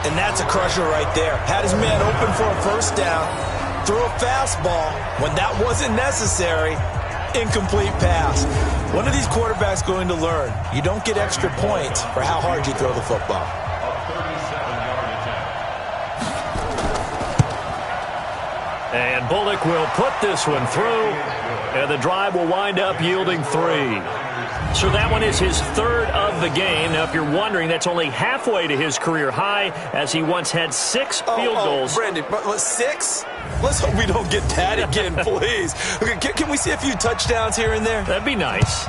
And that's a crusher right there. Had his man open for a first down. Threw a fastball when that wasn't necessary. Incomplete pass. When are these quarterbacks going to learn? You don't get extra points for how hard you throw the football. And Bullock will put this one through, and the drive will wind up yielding 3. So that one is his third of the game. Now, if you're wondering, that's only halfway to his career high, as he once had 6 field goals. Brandon, 6? Let's hope we don't get that again, please. Okay, can we see a few touchdowns here and there? That'd be nice.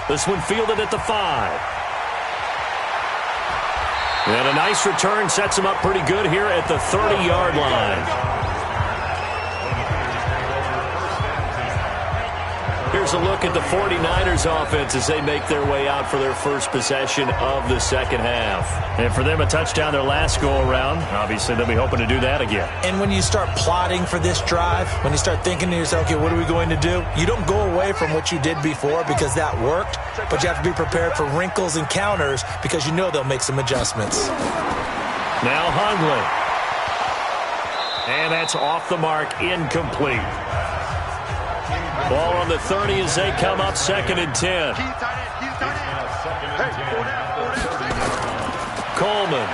This one fielded at the 5. And a nice return sets him up pretty good here at the 30-yard line. Here's a look at the 49ers offense as they make their way out for their first possession of the second half. And for them, a touchdown their last go-around. Obviously, they'll be hoping to do that again. And when you start plotting for this drive, when you start thinking to yourself, okay, what are we going to do? You don't go away from what you did before because that worked, but you have to be prepared for wrinkles and counters because you know they'll make some adjustments. Now Hundley. And that's off the mark, incomplete. Ball on the 30 as they come up 2nd and 10. Coleman.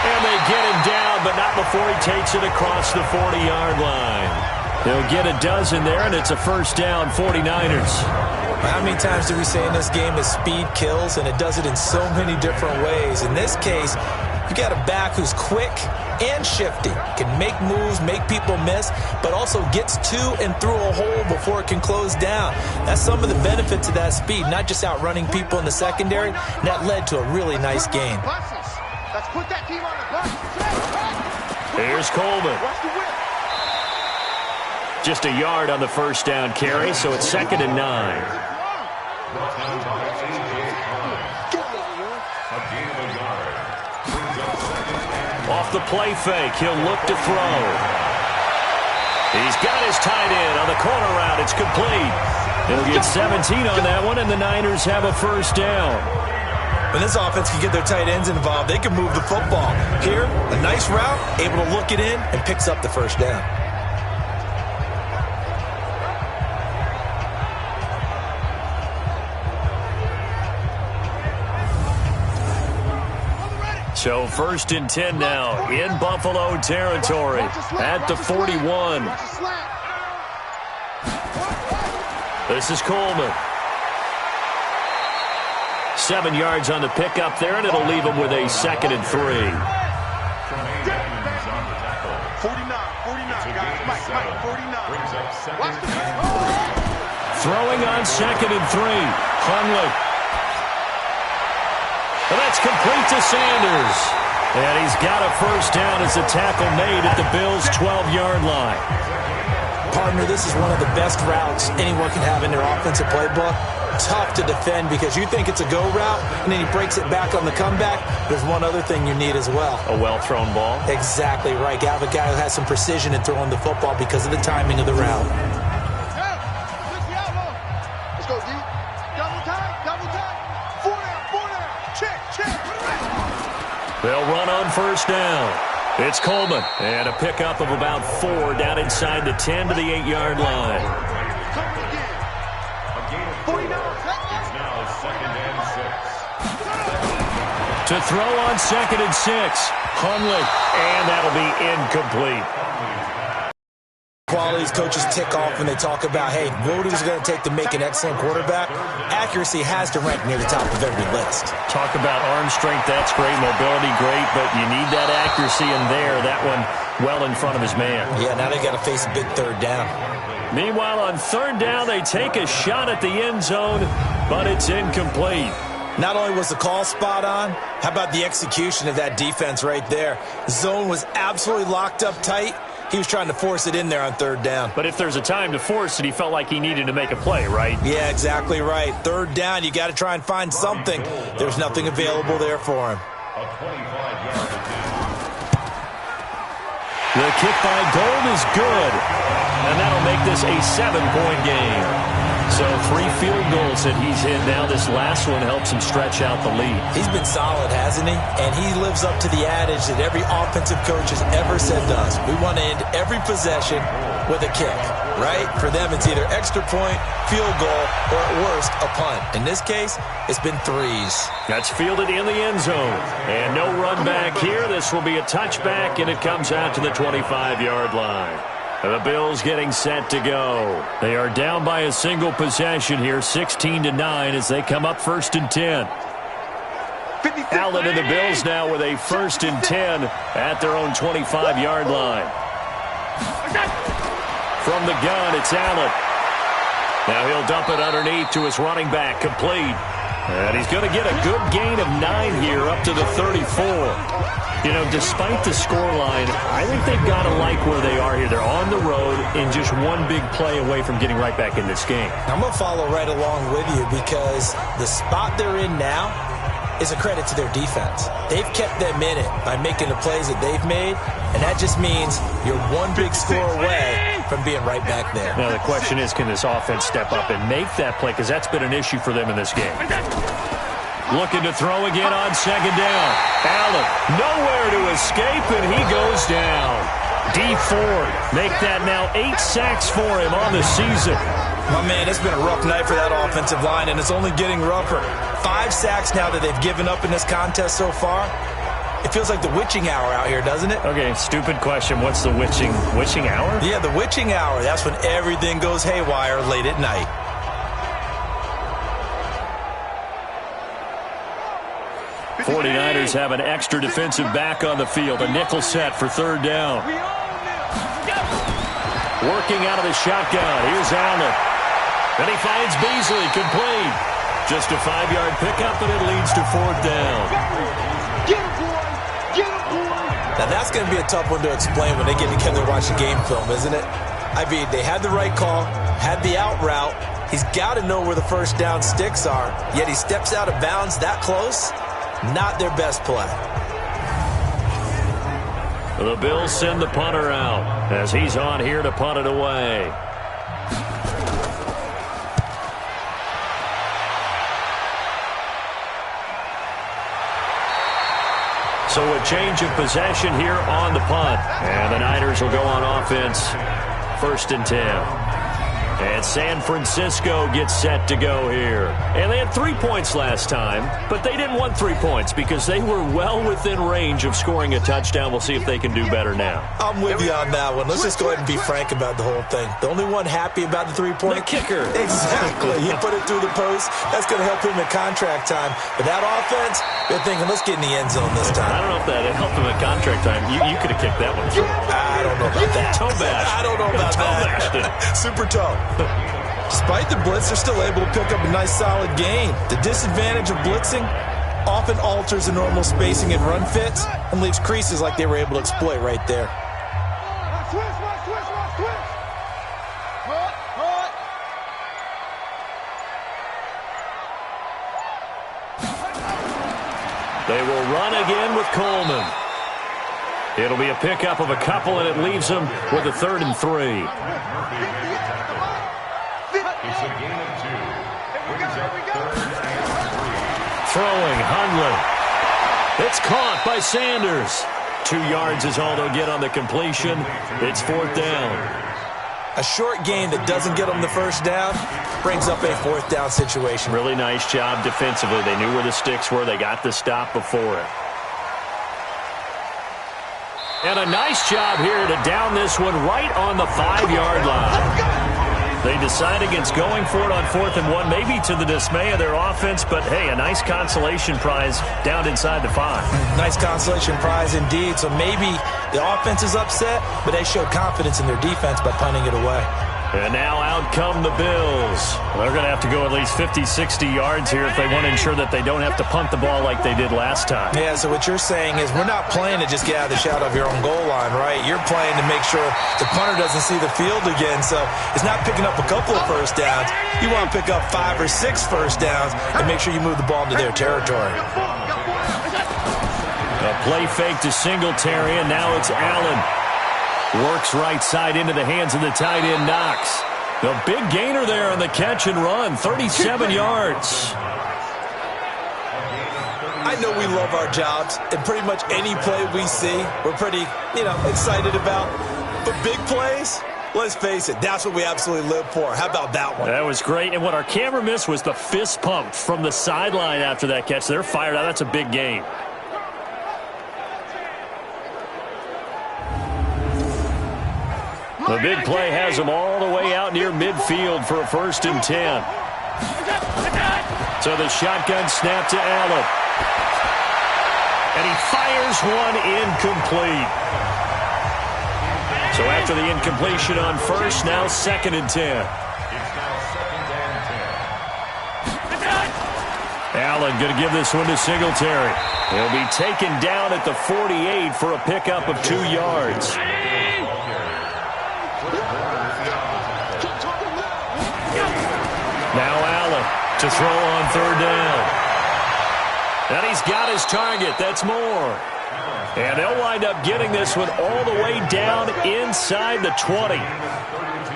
And they get him down, but not before he takes it across the 40-yard line. They'll get a dozen there, and it's a first down, 49ers. How many times do we say in this game that speed kills, and it does it in so many different ways? In this case, you got a back who's quick and shifty, can make moves, make people miss, but also gets to and through a hole before it can close down. That's some of the benefits of that speed, not just outrunning people in the secondary. And that led to a really nice game. Let's put that team on the bus. Here's Coleman. Just a yard on the first down carry, so it's 2nd and 9. Off the play fake, he'll look to throw. He's got his tight end on the corner route. It's complete. He'll get 17 on that one, and the Niners have a first down. When this offense can get their tight ends involved, they can move the football. Here, a nice route, able to look it in, and picks up the first down. So 1st and 10 now in Buffalo territory at the 41. This is Coleman. 7 yards on the pickup there, and it'll leave him with a 2nd and 3. 49, guys. Mike, 49. Watch the Throwing on 2nd and 3. Hundley. And that's complete to Sanders. And he's got a first down as the tackle made at the Bills' 12-yard line. Partner, this is one of the best routes anyone can have in their offensive playbook. Tough to defend because you think it's a go route, and then he breaks it back on the comeback. There's one other thing you need as well. A well-thrown ball. Exactly right. You have a guy who has some precision in throwing the football because of the timing of the route. Let's go, D. Double time. 4 down. Check. They'll run on first down. It's Coleman. And a pickup of about 4 down inside the 10 to the 8-yard line. It's now 2nd and 6. To throw on 2nd and 6. Hundley. And that'll be incomplete. Qualities coaches tick off when they talk about, hey, what is it going to take to make an excellent quarterback? Accuracy has to rank near the top of every list. Talk about arm strength, that's great. Mobility, great, but you need that accuracy in there. That one well in front of his man. Yeah, now they got to face a big 3rd down. Meanwhile, on 3rd down, they take a shot at the end zone, but it's incomplete. Not only was the call spot on, how about the execution of that defense right there? Zone was absolutely locked up tight. He was trying to force it in there on 3rd down. But if there's a time to force it, he felt like he needed to make a play, right? Yeah, exactly right. 3rd down, you got to try and find something. There's nothing available there for him. A 25-yard attempt. The kick by Gold is good, and that'll make this a 7-point game. So 3 field goals that he's hit now. This last one helps him stretch out the lead. He's been solid, hasn't he? And he lives up to the adage that every offensive coach has ever said to us. We want to end every possession with a kick, right? For them, it's either extra point, field goal, or at worst, a punt. In this case, it's been 3s. That's fielded in the end zone. And no run back here. This will be a touchback, and it comes out to the 25-yard line. The Bills getting set to go. They are down by a single possession here, 16-9 as they come up 1st and 10. Allen and the Bills now with a 1st and 10 at their own 25-yard line. From the gun, it's Allen. Now he'll dump it underneath to his running back, complete. And he's going to get a good gain of 9 here up to the 34. You know, despite the scoreline, I think they've got to like where they are here. They're on the road and just one big play away from getting right back in this game. I'm going to follow right along with you because the spot they're in now is a credit to their defense. They've kept them in it by making the plays that they've made, and that just means you're one big score away from being right back there. Now, the question is, can this offense step up and make that play? Because that's been an issue for them in this game. Looking to throw again on 2nd down. Allen, nowhere to escape, and he goes down. D Ford make that now 8 sacks for him on the season. My man, it's been a rough night for that offensive line, and it's only getting rougher. 5 sacks now that they've given up in this contest so far. It feels like the witching hour out here, doesn't it? Okay, stupid question. What's the witching hour? Yeah, the witching hour. That's when everything goes haywire late at night. 49ers have an extra defensive back on the field. A nickel set for 3rd down. Working out of the shotgun. Here's Allen. And he finds Beasley, complete. Just a 5-yard pickup, and it leads to 4th down. Get him, boy! Get him, boy! Now, that's going to be a tough one to explain when they get together and watch the game film, isn't it? I mean, they had the right call, had the out route. He's got to know where the 1st down sticks are, yet he steps out of bounds that close. Not their best play. The Bills send the punter out as he's on here to punt it away. So a change of possession here on the punt. And the Niners will go on offense. 1st and 10. And San Francisco gets set to go here. And they had 3 points last time, but they didn't want 3 points because they were well within range of scoring a touchdown. We'll see if they can do better now. I'm with you on that one. Let's just go ahead and be frank about the whole thing. The only one happy about the 3-point? The kicker. Exactly. He put it through the post. That's going to help him in contract time. But that offense, they're thinking, let's get in the end zone this time. I don't know if that helped him in contract time. You could have kicked that one through. I don't know about that. Toe bash. I don't know about that. Super toe. Despite the blitz, they're still able to pick up a nice solid gain. The disadvantage of blitzing often alters the normal spacing and run fits and leaves creases like they were able to exploit right there. They will run again with Coleman. It'll be a pickup of a couple, and it leaves them with a 3rd and 3. It's a gain of 2. Brings up 3rd and 3. Throwing, Hundley. It's caught by Sanders. 2 yards is all they'll get on the completion. It's 4th down. A short gain that doesn't get them the 1st down brings up a 4th down situation. Really nice job defensively. They knew where the sticks were. They got the stop before it. And a nice job here to down this one right on the 5-yard line. They decide against going for it on 4th and 1, maybe to the dismay of their offense, but hey, a nice consolation prize down inside the 5. Nice consolation prize indeed. So maybe the offense is upset, but they showed confidence in their defense by punting it away. And now out come the Bills. They're going to have to go at least 50, 60 yards here if they want to ensure that they don't have to punt the ball like they did last time. Yeah, so what you're saying is we're not playing to just get out of the shadow of your own goal line, right? You're playing to make sure the punter doesn't see the field again. So it's not picking up a couple of 1st downs. You want to pick up 5 or 6 1st downs and make sure you move the ball into their territory. A play fake to Singletary, and now it's Allen. Works right side into the hands of the tight end, Knox. The big gainer there on the catch and run, 37 yards. I know we love our jobs, and pretty much any play we see, we're pretty, excited about. But big plays, let's face it, that's what we absolutely live for. How about that one? That was great, and what our camera missed was the fist pump from the sideline after that catch. They're fired out. That's a big gain. The big play has him all the way out near midfield for a 1st and 10. So the shotgun snap to Allen. And he fires one incomplete. So after the incompletion on 1st, now 2nd and 10. Allen going to give this one to Singletary. He'll be taken down at the 48 for a pickup of 2 yards. Now Allen to throw on 3rd down. And he's got his target. That's more. And they'll wind up getting this one all the way down inside the 20.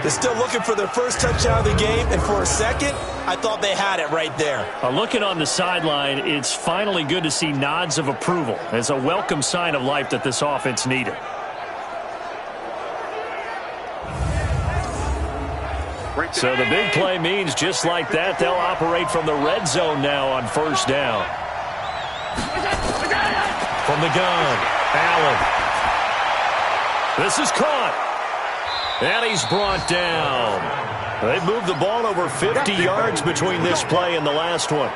They're still looking for their first touchdown of the game, and for a second, I thought they had it right there. Looking on the sideline, it's finally good to see nods of approval. It's a welcome sign of life that this offense needed. So the big play means just like that, they'll operate from the red zone now on 1st down. From the gun, Allen. This is caught. And he's brought down. They've moved the ball over 50 yards between this play and the last one.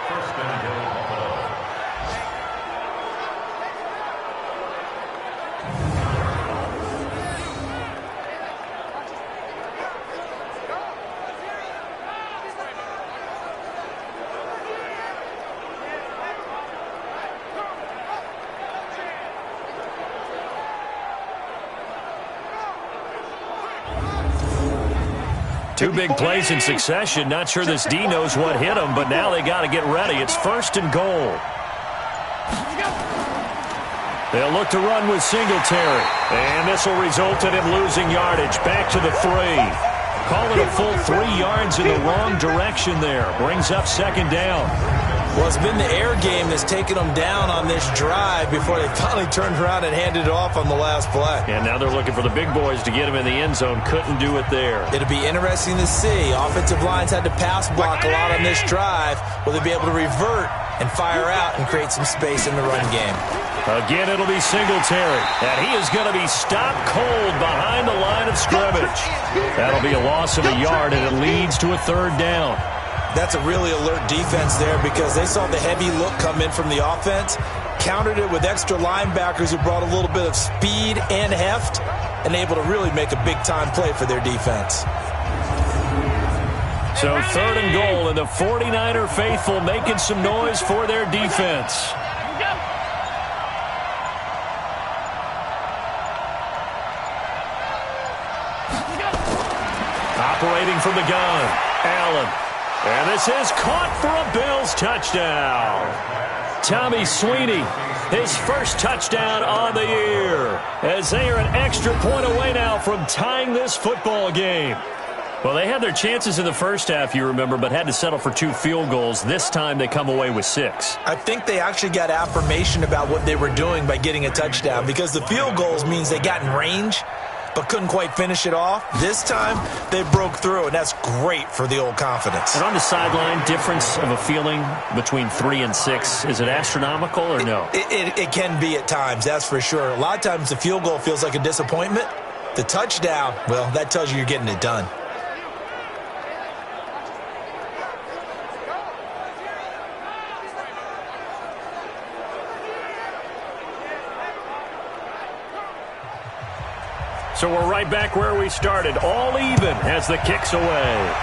Two big plays in succession. Not sure this D knows what hit him, but now they got to get ready. It's 1st and goal. They'll look to run with Singletary. And this will result in him losing yardage. Back to the 3. Call it a full 3 yards in the wrong direction there. Brings up 2nd down. Well, it's been the air game that's taken them down on this drive before they finally turned around and handed it off on the last play. And now they're looking for the big boys to get him in the end zone. Couldn't do it there. It'll be interesting to see. Offensive lines had to pass block a lot on this drive. Will they be able to revert and fire out and create some space in the run game? Again, it'll be Singletary. And he is going to be stopped cold behind the line of scrimmage. That'll be a loss of a yard, and it leads to a 3rd down. That's a really alert defense there because they saw the heavy look come in from the offense, countered it with extra linebackers who brought a little bit of speed and heft, and able to really make a big-time play for their defense. So 3rd and goal, and the 49er faithful making some noise for their defense. Operating from the gun, Allen. And this is caught for a Bills touchdown. Tommy Sweeney, his first touchdown on the year, as they are an extra point away now from tying this football game. Well, they had their chances in the first half, you remember, but had to settle for 2 field goals. This time they come away with 6. I think they actually got affirmation about what they were doing by getting a touchdown because the field goals means they got in range but couldn't quite finish it off. This time, they broke through, and that's great for the old confidence. And on the sideline, difference of a feeling between 3 and 6, is it astronomical or no? It can be at times, that's for sure. A lot of times the field goal feels like a disappointment. The touchdown, well, that tells you you're getting it done. So we're right back where we started, all even as the kick's away.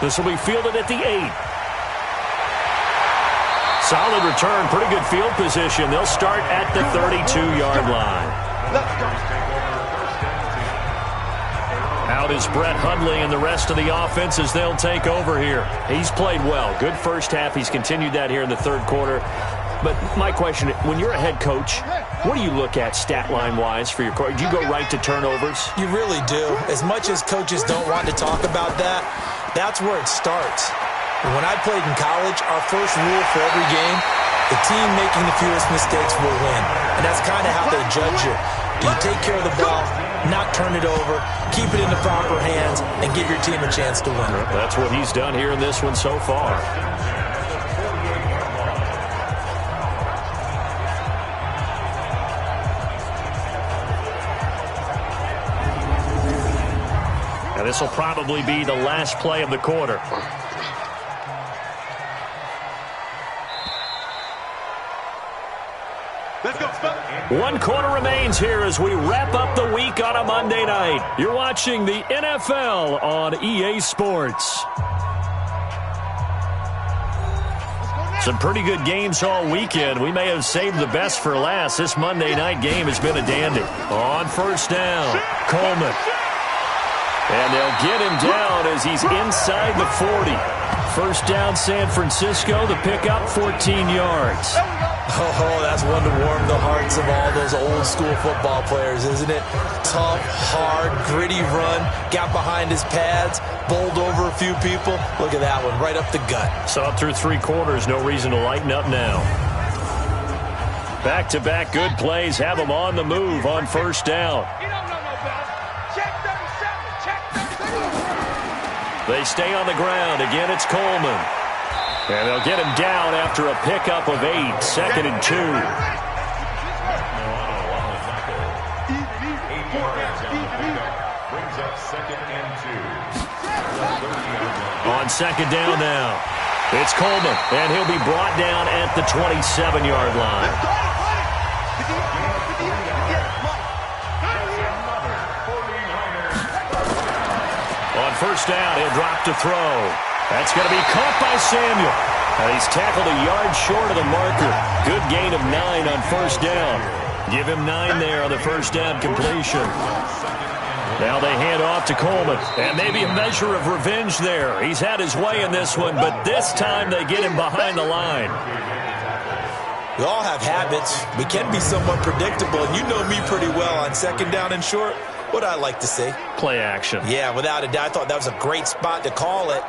This will be fielded at the 8. Solid return, pretty good field position. They'll start at the 32-yard line. Out is Brett Hundley and the rest of the offense as they'll take over here. He's played well. Good first half. He's continued that here in the 3rd quarter. But my question, when you're a head coach, what do you look at stat line-wise for your coach? Do you go right to turnovers? You really do. As much as coaches don't want to talk about that, that's where it starts. When I played in college, our first rule for every game, the team making the fewest mistakes will win. And that's kind of how they judge you. Do you take care of the ball, not turn it over, keep it in the proper hands, and give your team a chance to win? That's what he's done here in this one so far. This will probably be the last play of the quarter. Let's go. One quarter remains here as we wrap up the week on a Monday night. You're watching the NFL on EA Sports. Some pretty good games all weekend. We may have saved the best for last. This Monday night game has been a dandy. On first down, Coleman. And they'll get him down as he's inside the 40. First down, San Francisco. The pickup, 14 yards. Oh, that's one to warm the hearts of all those old-school football players, isn't it? Tough, hard, gritty run. Got behind his pads, bowled over a few people. Look at that one, right up the gut. Saw it through 3 quarters. No reason to lighten up now. Back-to-back good plays have them on the move on first down. You don't know no better. Check 37. Check 37. They stay on the ground. Again, it's Coleman. And they'll get him down after a pickup of 8. Second and 2. Brings up second and 2. On second down now. It's Coleman, and he'll be brought down at the 27-yard line. On first down, he'll drop to throw. That's going to be caught by Samuel. He's tackled a yard short of the marker. Good gain of 9 on first down. Give him 9 there on the first down completion. Now they hand off to Coleman. And maybe a measure of revenge there. He's had his way in this one, but this time they get him behind the line. We all have habits. We can be somewhat predictable, and you know me pretty well on second down and short. What I like to see. Play action. Yeah, without a doubt. I thought that was a great spot to call it.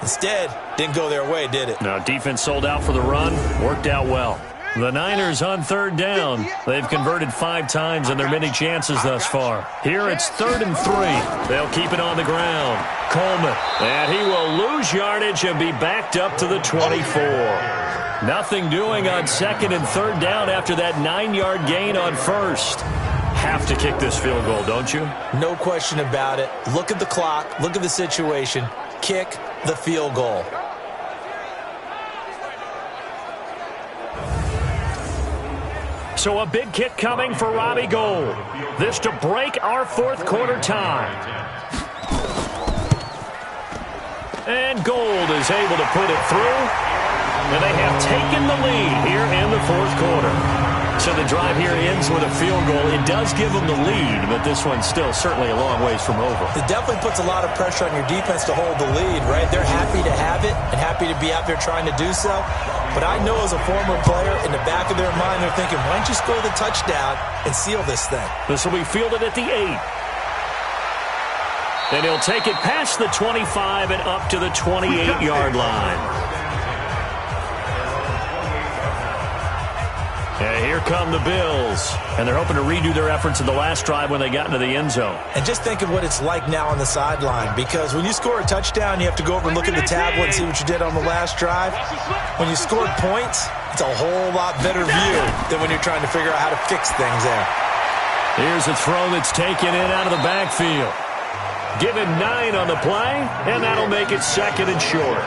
Instead, didn't go their way, did it? No, defense sold out for the run. Worked out well. The Niners on third down. They've converted 5 times in their many chances thus far. Here it's 3rd and 3. They'll keep it on the ground. Coleman. And he will lose yardage and be backed up to the 24. Nothing doing on second and third down after that 9-yard gain on first. Have to kick this field goal, don't you? No question about it. Look at the clock. Look at the situation. Kick the field goal. So a big kick coming for Robbie Gould. This to break our 4th quarter tie. And Gould is able to put it through. And they have taken the lead here in the 4th quarter. So the drive here ends with a field goal. It does give them the lead, but this one's still certainly a long ways from over. It definitely puts a lot of pressure on your defense to hold the lead, right? They're happy to have it and happy to be out there trying to do so. But I know as a former player, in the back of their mind, they're thinking, why don't you score the touchdown and seal this thing? This will be fielded at the 8. And he'll take it past the 25 and up to the 28-yard line. And here come the Bills. And they're hoping to redo their efforts in the last drive when they got into the end zone. And just think of what it's like now on the sideline. Because when you score a touchdown, you have to go over and look at the tablet and see what you did on the last drive. When you scored points, it's a whole lot better view than when you're trying to figure out how to fix things there. Here's a throw that's taken in out of the backfield. Given 9 on the play, and that'll make it 2nd and short.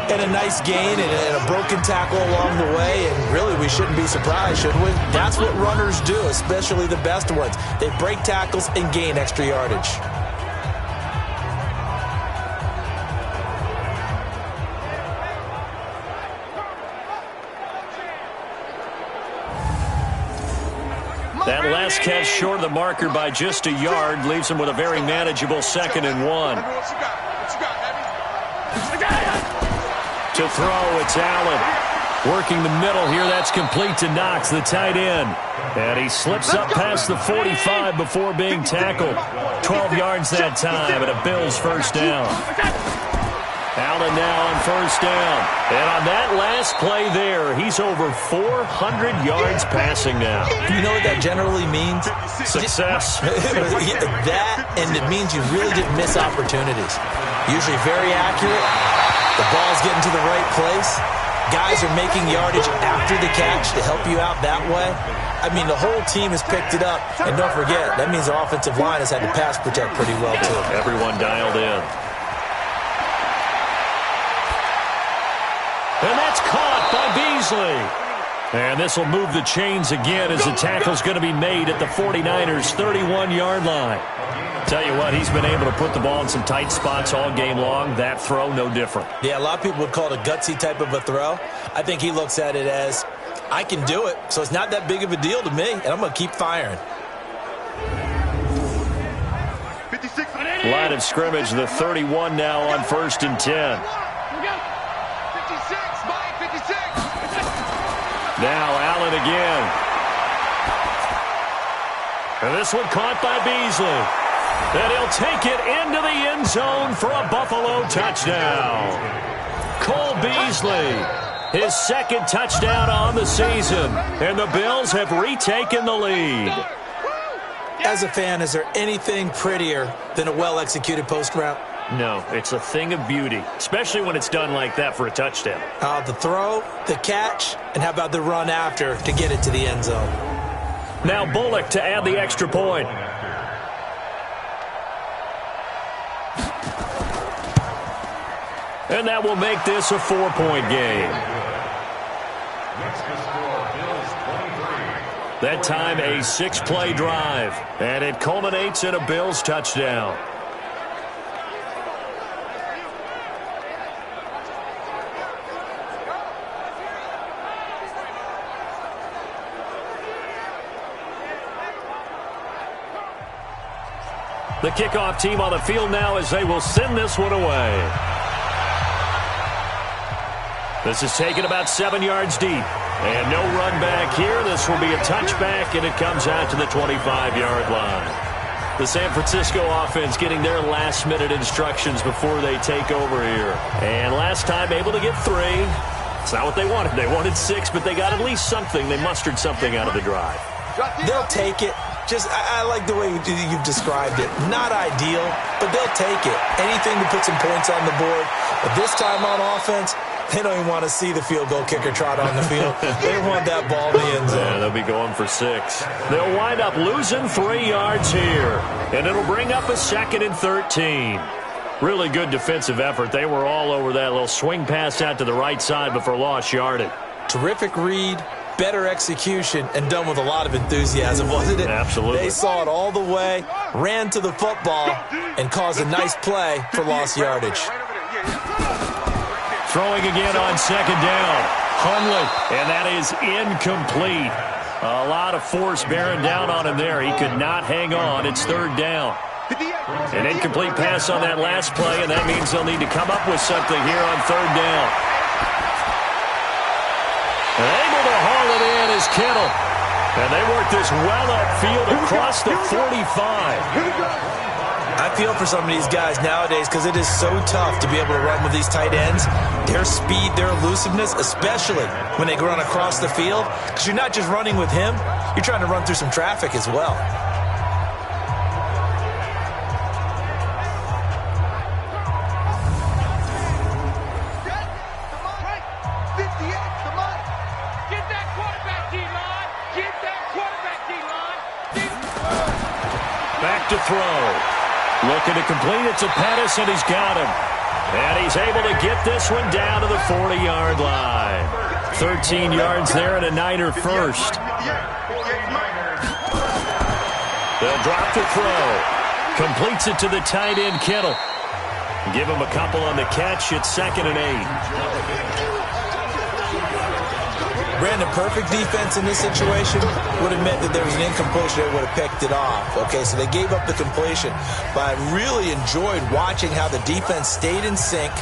And a nice gain and a broken tackle along the way, and really we shouldn't be surprised, should we? That's what runners do, especially the best ones. They break tackles and gain extra yardage. That last catch short of the marker by just a yard leaves him with a very manageable 2nd and 1. To throw, it's Allen. Working the middle here, that's complete to Knox, the tight end. And he slips up past the 45 before being tackled. 12 yards that time, and a Bills first down. Allen now on first down. And on that last play there, he's over 400 yards passing now. Do you know what that generally means? Success. That, and it means you really didn't miss opportunities. Usually very accurate. The ball's getting to the right place. Guys are making yardage after the catch to help you out that way. I mean, the whole team has picked it up. And don't forget, that means the offensive line has had to pass protect pretty well, too. Everyone dialed in. And that's caught by Beasley. And this will move the chains again as the tackle's going to be made at the 49ers' 31-yard line. Tell you what, he's been able to put the ball in some tight spots all game long. That throw, no different. Yeah, a lot of people would call it a gutsy type of a throw. I think he looks at it as, I can do it, so it's not that big of a deal to me, and I'm going to keep firing. Line of scrimmage, the 31 now on 1st and 10. Now Allen again. And this one caught by Beasley. And he'll take it into the end zone for a Buffalo touchdown. Cole Beasley, his second touchdown on the season. And the Bills have retaken the lead. As a fan, is there anything prettier than a well-executed post route? No, it's a thing of beauty, especially when it's done like that for a touchdown. The throw, the catch, and how about the run after to get it to the end zone? Now Bullock to add the extra point. And that will make this a 4-point game. That time a 6-play drive, and it culminates in a Bills touchdown. The kickoff team on the field now as they will send this one away. This is taken about 7 yards deep. And no run back here. This will be a touchback, and it comes out to the 25-yard line. The San Francisco offense getting their last-minute instructions before they take over here. And last time able to get 3. It's not what they wanted. They wanted 6, but they got at least something. They mustered something out of the drive. They'll take it. I like the way you've described it. Not ideal, but they'll take it. Anything to put some points on the board. But this time on offense, they don't even want to see the field goal kicker trot on the field. They want that ball in the end zone. Yeah, they'll be going for 6. They'll wind up losing 3 yards here. And it'll bring up a 2nd and 13. Really good defensive effort. They were all over that little swing pass out to the right side before lost yardage. Terrific read. Better execution, and done with a lot of enthusiasm, wasn't it? Absolutely. They saw it all the way, ran to the football, and caused a nice play for lost yardage. Throwing again on 2nd down. Hundley, and that is incomplete. A lot of force bearing down on him there. He could not hang on. It's 3rd down. An incomplete pass on that last play, and that means they'll need to come up with something here on 3rd down. And able to haul it in is Kittle. And they work this well upfield across the 45. I feel for some of these guys nowadays because it is so tough to be able to run with these tight ends. Their speed, their elusiveness, especially when they run across the field. Because you're not just running with him, you're trying to run through some traffic as well. To throw. Looking to complete it to Pettis, and he's got him. And he's able to get this one down to the 40-yard line. 13 yards there and a Niner first. They'll drop the throw. Completes it to the tight end, Kittle. Give him a couple on the catch. It's 2nd and 8. Brandon, perfect defense in this situation would have meant that there was an incompletion. They would have picked it off. Okay, so they gave up the completion. But I really enjoyed watching how the defense stayed in sync,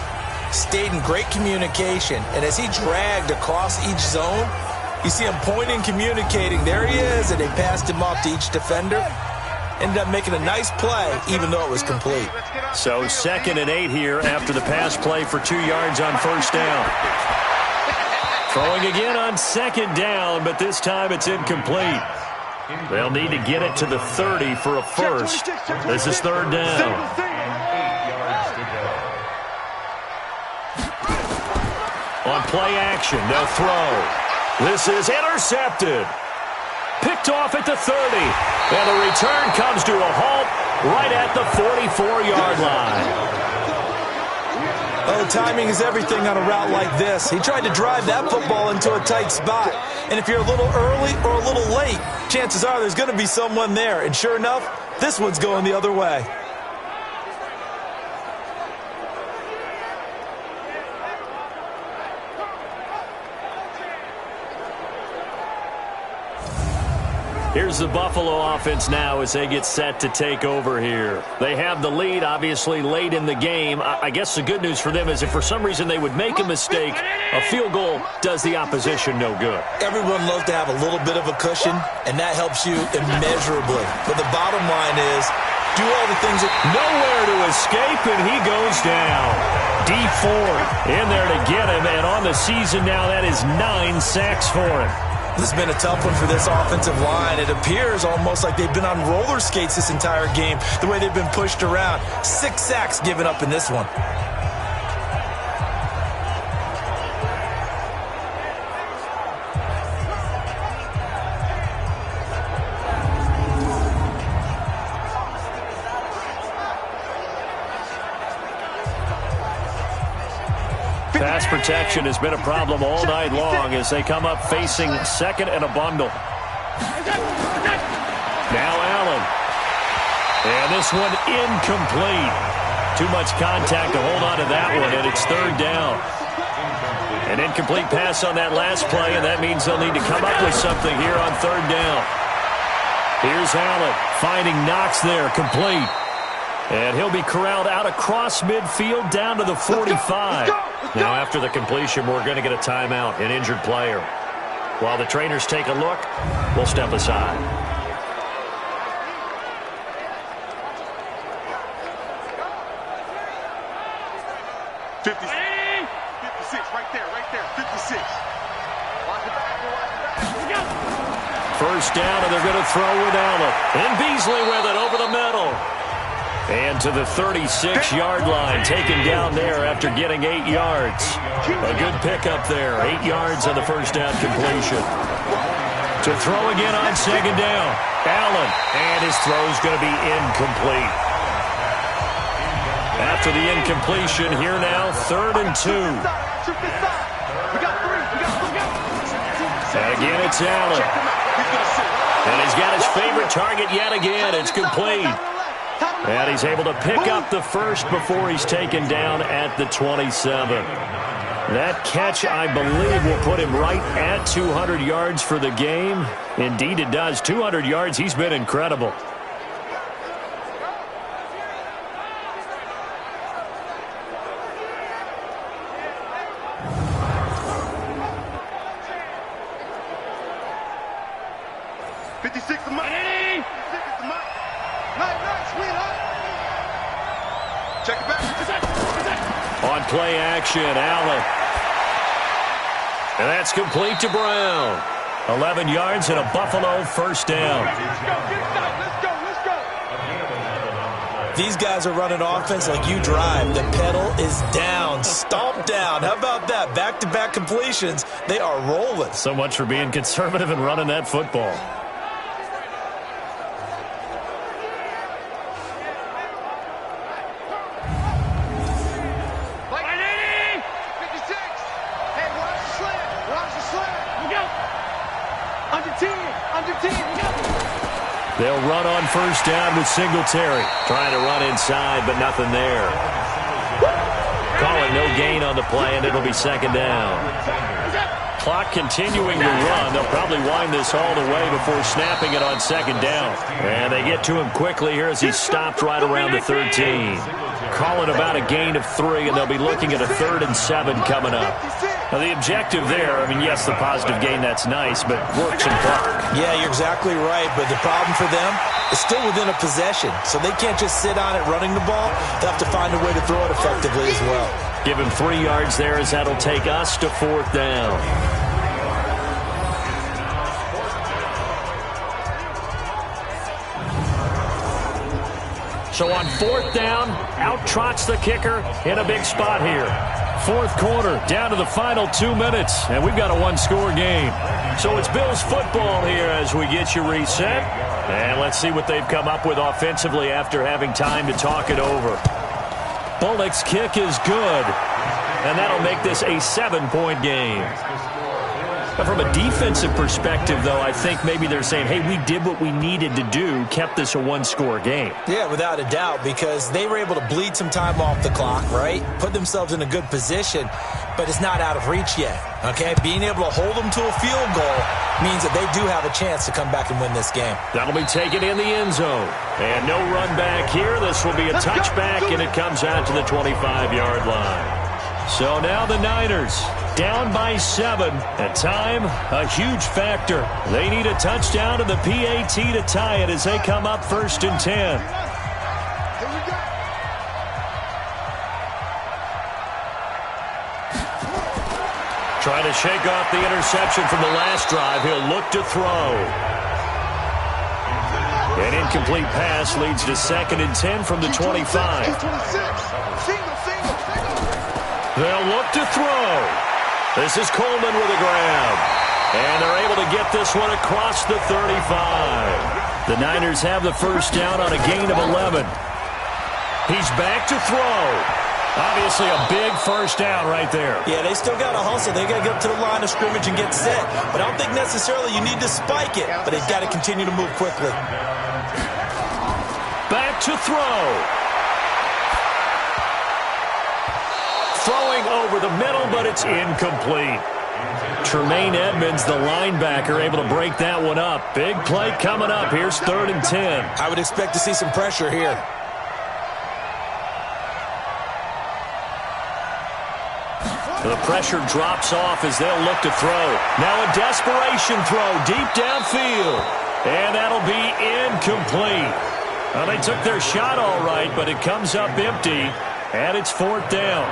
stayed in great communication. And as he dragged across each zone, you see him pointing, communicating. There he is, and they passed him off to each defender. Ended up making a nice play, even though it was complete. So 2nd and 8 here after the pass play for 2 yards on 1st down. Throwing again on 2nd down, but this time it's incomplete. They'll need to get it to the 30 for a first. This is 3rd down. On play action, they'll throw. This is intercepted. Picked off at the 30. And the return comes to a halt right at the 44-yard line. Oh, timing is everything on a route like this. He tried to drive that football into a tight spot. And if you're a little early or a little late, chances are there's going to be someone there. And sure enough, this one's going the other way. Here's the Buffalo offense now as they get set to take over here. They have the lead, obviously, late in the game. I guess the good news for them is if for some reason they would make a mistake, a field goal does the opposition no good. Everyone loves to have a little bit of a cushion, and that helps you immeasurably. But the bottom line is, do all the things that... Nowhere to escape, and he goes down. Dee Ford in there to get him, and on the season now, that is 9 sacks for him. This has been a tough one for this offensive line. It appears almost like they've been on roller skates this entire game, the way they've been pushed around. 6 sacks given up in this one. Pass protection has been a problem all night long as they come up facing second and a bundle. Now Allen. And this one incomplete. Too much contact to hold on to that one, and it's third down. An incomplete pass on that last play, and that means they'll need to come up with something here on third down. Here's Allen finding Knox there, complete. And he'll be corralled out across midfield down to the 45. Now, after the completion, we're going to get a timeout, an injured player. While the trainers take a look, we'll step aside. First down, and they're going to throw with Allen. And Beasley with it over the middle. And to the 36-yard line, taken down there after getting 8 yards. A good pickup there, 8 yards on the first down completion. To throw again on second down, Allen, and his throw's going to be incomplete. After the incompletion, here now, 3rd and 2. And again, it's Allen. And he's got his favorite target yet again. It's complete. And he's able to pick up the first before he's taken down at the 27. That catch, I believe, will put him right at 200 yards for the game. Indeed, it does. 200 yards, he's been incredible. On play action, Allen. And that's complete to Brown. 11 yards and a Buffalo first down. These guys are running offense like you drive. The pedal is down, stomped down. How about that? Back-to-back completions. They are rolling. So much for being conservative and running that football. They'll run on first down with Singletary. Trying to run inside, but nothing there. Calling no gain on the play, and it'll be second down. Clock continuing to run. They'll probably wind this all the way before snapping it on second down. And they get to him quickly here as he's stopped right around the 13. Calling about a gain of 3, and they'll be looking at a 3rd and 7 coming up. Now, the objective there, I mean, yes, the positive gain, that's nice, but works in clock. Yeah, you're exactly right, but the problem for them is still within a possession, so they can't just sit on it running the ball. They'll have to find a way to throw it effectively as well. Give him 3 yards there as that'll take us to 4th down. So on 4th down, out trots the kicker in a big spot here. Fourth quarter, down to the final 2 minutes, and we've got a one-score game. So it's Bills football here as we get you reset. And let's see what they've come up with offensively after having time to talk it over. Bullock's kick is good, and that'll make this a 7-point game. But from a defensive perspective, though, I think maybe they're saying, hey, we did what we needed to do, kept this a one-score game. Yeah, without a doubt, because they were able to bleed some time off the clock, right? Put themselves in a good position, but it's not out of reach yet, okay? Being able to hold them to a field goal means that they do have a chance to come back and win this game. That'll be taken in the end zone. And no run back here. This will be a touchback, and it comes out to the 25-yard line. So now the Niners down by 7. At time, a huge factor. They need a touchdown to the PAT to tie it as they come up 1st and 10. Trying to shake off the interception from the last drive. He'll look to throw. An incomplete pass leads to 2nd and 10 from the 25. They'll look to throw. This is Coleman with a grab. And they're able to get this one across the 35. The Niners have the first down on a gain of 11. He's back to throw. Obviously a big first down right there. Yeah, they still got to hustle. They got to get up to the line of scrimmage and get set. But I don't think necessarily you need to spike it. But they've got to continue to move quickly. Back to throw. Throwing over the middle, but it's incomplete. Tremaine Edmonds, the linebacker, able to break that one up. Big play coming up. Here's 3rd and 10. I would expect to see some pressure here. The pressure drops off as they'll look to throw. Now a desperation throw deep downfield. And that'll be incomplete. Well, they took their shot all right, but it comes up empty. And it's 4th down.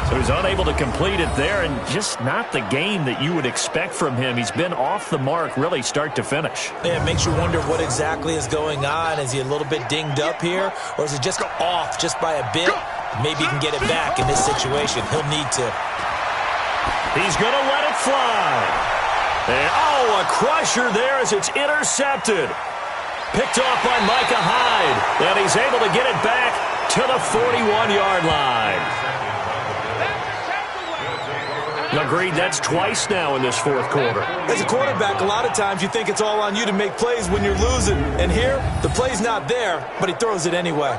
So he's unable to complete it there, and just not the game that you would expect from him. He's been off the mark really start to finish. Yeah, it makes you wonder what exactly is going on. Is he a little bit dinged up here, or is it just off just by a bit? Maybe he can get it back in this situation. He'll need to. He's going to let it fly. And, a crusher there as it's intercepted. Picked off by Micah Hyde, and he's able to get it back to the 41-yard line. Agreed, that's twice now in this fourth quarter. As a quarterback, a lot of times you think it's all on you to make plays when you're losing. And here, the play's not there, but he throws it anyway.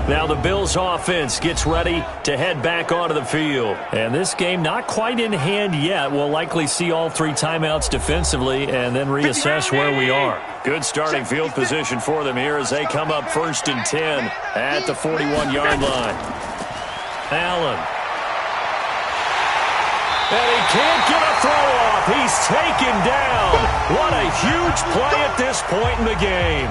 Now the Bills offense gets ready to head back onto the field. And this game not quite in hand yet. We'll likely see all 3 timeouts defensively and then reassess where we are. Good starting field position for them here as they come up 1st and 10 at the 41-yard line. Allen. And he can't get a throw off. He's taken down. What a huge play at this point in the game.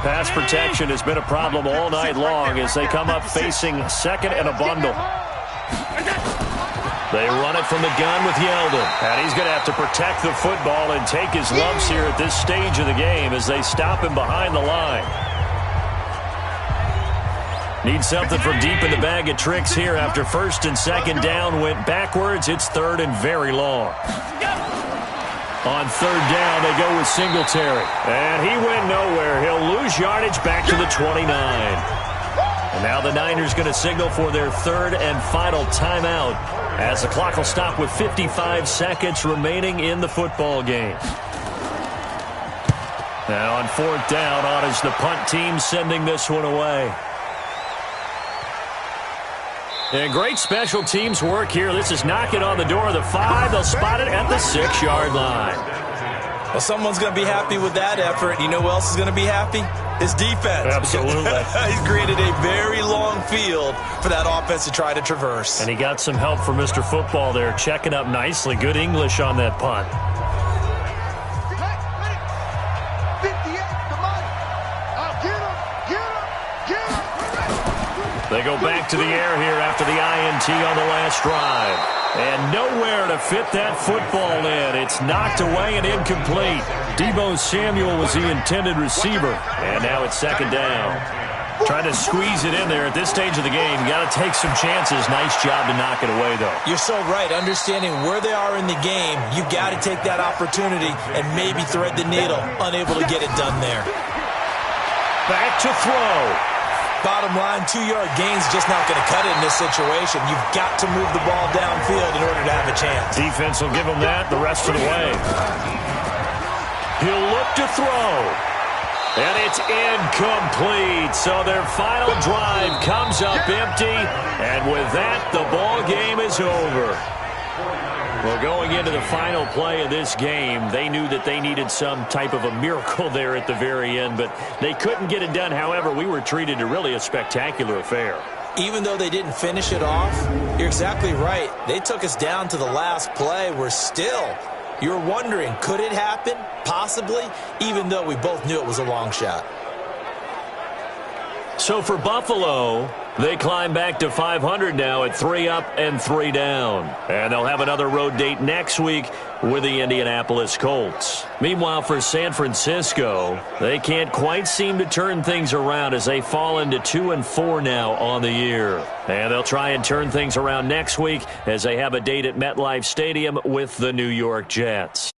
Pass protection has been a problem all night long as they come up facing 2nd and a bundle. They run it from the gun with Yeldon. And he's going to have to protect the football and take his lumps here at this stage of the game as they stop him behind the line. Need something from deep in the bag of tricks here after 1st and 2nd down went backwards. It's 3rd and very long. On 3rd down, they go with Singletary. And he went nowhere. He'll lose yardage back to the 29. And now the Niners going to signal for their 3rd and final timeout as the clock will stop with 55 seconds remaining in the football game. Now on 4th down, on is the punt team sending this one away. And great special teams work here. This is knocking on the door of the 5. They'll spot it at the 6-yard line. Well, someone's going to be happy with that effort. You know who else is going to be happy? His defense. Absolutely. He's created a very long field for that offense to try to traverse. And he got some help from Mr. Football there, checking up nicely. Good English on that punt. They go back to the air here after the INT on the last drive. And nowhere to fit that football in. It's knocked away and incomplete. Deebo Samuel was the intended receiver. And now it's second down. Trying to squeeze it in there at this stage of the game. Got to take some chances. Nice job to knock it away, though. You're so right. Understanding where they are in the game, you got to take that opportunity and maybe thread the needle. Unable to get it done there. Back to throw. Bottom line, 2-yard gain's just not going to cut it in this situation. You've got to move the ball downfield in order to have a chance. Defense will give them that the rest of the way. He'll look to throw. And it's incomplete. So their final drive comes up empty. And with that, the ball game is over. Well, going into the final play of this game, they knew that they needed some type of a miracle there at the very end, but they couldn't get it done. However, we were treated to really a spectacular affair. Even though they didn't finish it off, you're exactly right. They took us down to the last play. You're wondering, could it happen? Possibly, even though we both knew it was a long shot. So for Buffalo, they climb back to 500 now at 3 up and 3 down. And they'll have another road date next week with the Indianapolis Colts. Meanwhile, for San Francisco, they can't quite seem to turn things around as they fall into 2-4 now on the year. And they'll try and turn things around next week as they have a date at MetLife Stadium with the New York Jets.